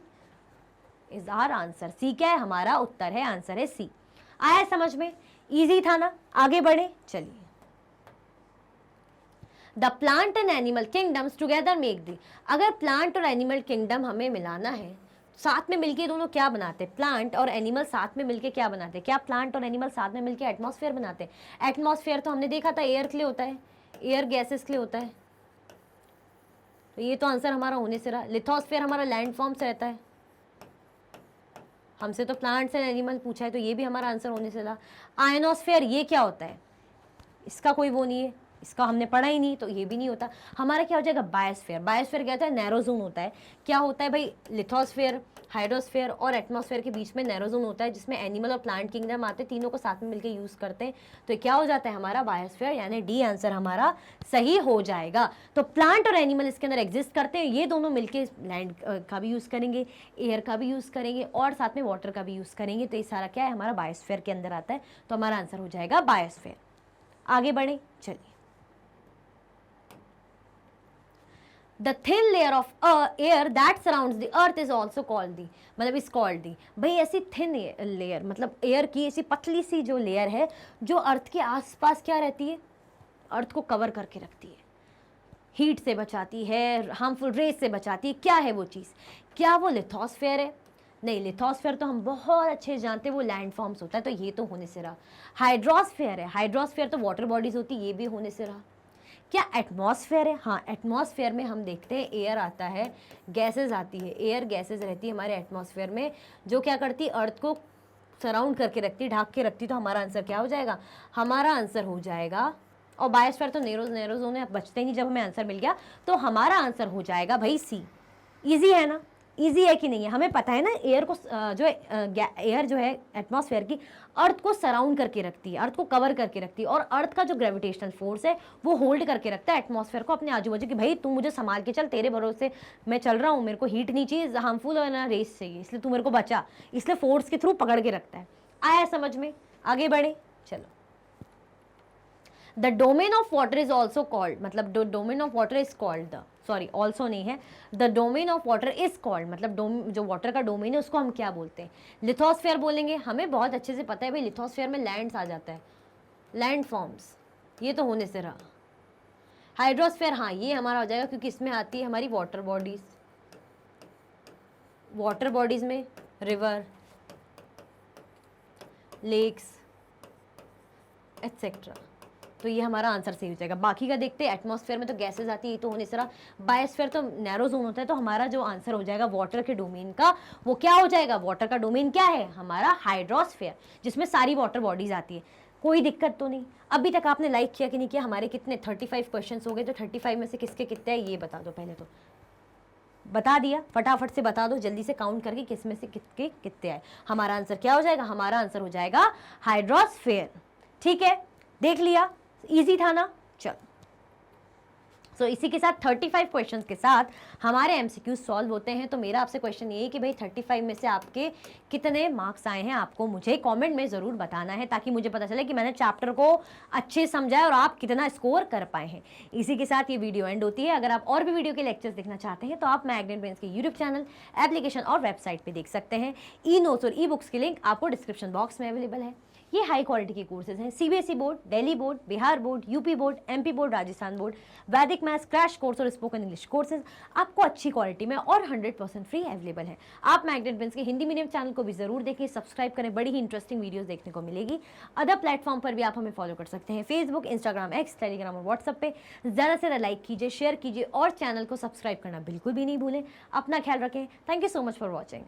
A: इज आवर आंसर। सी क्या है, हमारा उत्तर है, आंसर है सी। आया समझ में, इजी था ना। आगे बढ़े, चलिए। The plant and animal kingdoms together make the. अगर प्लांट और एनिमल किंगडम हमें मिलाना है, साथ में मिलके दोनों क्या बनाते हैं, प्लांट और एनिमल साथ में मिलके क्या बनाते हैं, क्या प्लांट और एनिमल साथ में मिलके एटमॉस्फेयर बनाते हैं। एटमॉस्फेयर तो हमने देखा था एयर के लिए होता है, एयर गैसेस के लिए होता है, तो ये तो आंसर हमारा होने से रहा। लिथोस्फेयर हमारा लैंड फॉर्म्स रहता है, हमसे तो प्लांट्स एंड एनिमल पूछा है, तो ये भी हमारा आंसर होने से रहा। आयनोस्फेयर ये क्या होता है, इसका कोई वो नहीं है, इसका हमने पढ़ा ही नहीं, तो ये भी नहीं होता। हमारा क्या हो जाएगा, बायोस्फेयर। बायोस्फेयर क्या होता है, नैरो जोन होता है। क्या होता है भाई, लिथोस्फेयर, हाइड्रोस्फेयर और एटमॉस्फेयर के बीच में नैरो जोन होता है, जिसमें एनिमल और प्लांट किंगडम आते हैं, तीनों को साथ में मिलकर यूज करते हैं, तो क्या हो जाता है हमारा बायोस्फेयर, यानी डी आंसर हमारा सही हो जाएगा। तो प्लांट और एनिमल इसके अंदर एग्जिस्ट करते हैं, ये दोनों मिलके लैंड का भी यूज करेंगे, एयर का भी यूज करेंगे और साथ में वाटर का भी यूज करेंगे, तो ये सारा क्या है हमारा बायोस्फेयर के अंदर आता है, तो हमारा आंसर हो जाएगा बायोस्फेयर। आगे बढ़े, चलिए। The thin layer of air that surrounds the earth is also called the, मतलब is called the, भाई ऐसी thin layer मतलब एयर की ऐसी पतली सी जो लेयर है जो अर्थ के आसपास क्या रहती है, अर्थ को कवर करके रखती है, हीट से बचाती है, हार्मफुल रेस से बचाती है, क्या है वो चीज़, क्या वो लिथोस्फेयर है? नहीं, लिथोस्फेयर तो हम बहुत अच्छे जानते हैं, वो लैंड फॉर्म्स होता है, तो ये तो होने से रहा। हाइड्रोस्फेयर है, हाइड्रोस्फेयर तो वाटर बॉडीज होती है, ये भी होने से रहा। क्या एटमॉस्फेयर है? हाँ, एटमॉस्फेयर में हम देखते हैं एयर आता है, गैसेस आती है, एयर गैसेस रहती है हमारे एटमॉस्फेयर में, जो क्या करती है, अर्थ को सराउंड करके रखती है, ढक के रखती है, तो हमारा आंसर क्या हो जाएगा, हमारा आंसर हो जाएगा। और बायोस्फीयर तो नैरो जोन है, बचते ही नहीं, जब हमें आंसर मिल गया तो हमारा आंसर हो जाएगा भाई सी। इजी है ना, इजी है कि नहीं है, हमें पता है ना, एयर को जो एयर जो है एटमॉस्फेयर की अर्थ को सराउंड करके रखती है, अर्थ को कवर करके रखती है, और अर्थ का जो ग्रेविटेशनल फोर्स है वो होल्ड करके रखता है एटमॉस्फेयर को अपने आजू बाजू की, भाई तू मुझे संभाल के चल, तेरे भरोसे मैं चल रहा हूँ, मेरे को हीट नहीं चाहिए, हार्मफुल और ना रेस चाहिए, इसलिए तू मेरे को बचा, इसलिए फोर्स के थ्रू पकड़ के रखता है। आया समझ में? आगे बढ़े, चलो। The domain of water is also called, मतलब domain of water is called the, sorry also नहीं है, the domain of water is called, मतलब जो वाटर का डोमेन है उसको हम क्या बोलते हैं, लिथोस्फेयर बोलेंगे। हमें बहुत अच्छे से पता है भाई, लिथोस्फेयर में लैंड्स आ जाता है, लैंड फॉर्म्स, ये तो होने से रहा। हाइड्रोस्फेयर, हाँ ये हमारा हो जाएगा, क्योंकि इसमें आती है हमारी वाटर बॉडीज, वाटर बॉडीज में रिवर, लेक्स एटसेट्रा, तो ये हमारा आंसर सही हो जाएगा। बाकी का देखते हैं, एटमॉस्फेयर में तो गैसेस आती है, तो होने से रहा। बायोस्फीयर तो नैरो जोन होता है, तो हमारा जो आंसर हो जाएगा वाटर के डोमेन का, वो क्या हो जाएगा, वाटर का डोमेन क्या है हमारा, हाइड्रोस्फीयर, जिसमें सारी वाटर बॉडीज आती है। कोई दिक्कत तो नहीं? अभी तक आपने लाइक किया कि नहीं किया? हमारे कितने 35 क्वेश्चन हो गए, तो 35 में से किसके कितने हैं ये बता दो, पहले तो बता दिया, फटाफट से बता दो, जल्दी से काउंट करके किस में से कितने कितने आए। हमारा आंसर क्या हो जाएगा, हमारा आंसर हो जाएगा हाइड्रोस्फीयर। ठीक है, देख लिया, इजी था ना। चलो, सो इसी के साथ 35 क्वेश्चंस के साथ हमारे एमसीक्यू सॉल्व होते हैं। तो मेरा आपसे क्वेश्चन ये है कि भाई 35 में से आपके कितने मार्क्स आए हैं, आपको मुझे कमेंट में ज़रूर बताना है, ताकि मुझे पता चले कि मैंने चैप्टर को अच्छे समझा है और आप कितना स्कोर कर पाए हैं। इसी के साथ ये वीडियो एंड होती है। अगर आप और भी वीडियो के लेक्चर्स देखना चाहते हैं तो आप मैग्नेट ब्रेन्स के यूट्यूब चैनल, एप्लीकेशन और वेबसाइट पर देख सकते हैं। ई नोट्स और ई बुक्स की लिंक आपको डिस्क्रिप्शन बॉक्स में अवेलेबल है। ये हाई क्वालिटी के कोर्सेज हैं, CBSE board, Delhi board, Bihar board, UP board, MP board, Rajasthan board, वैदिक मैथ्स, क्रैश कोर्स और स्पोकन इंग्लिश कोर्सेज आपको अच्छी क्वालिटी में और 100% फ्री अवेलेबल है। आप मैग्नेट ब्रेन्स के हिंदी मीडियम चैनल को भी जरूर देखें, सब्सक्राइब करें, बड़ी ही इंटरेस्टिंग वीडियोस देखने को मिलेगी। अदर प्लेटफॉर्म पर भी आप हमें फॉलो कर सकते हैं, फेसबुक, इंस्टाग्राम, एक्स, टेलीग्राम और व्हाट्सएप पे। ज़्यादा से ज़्यादा लाइक कीजिए, शेयर कीजिए और चैनल को सब्सक्राइब करना बिल्कुल भी नहीं भूलें। अपना ख्याल रखें। Thank you so much for watching.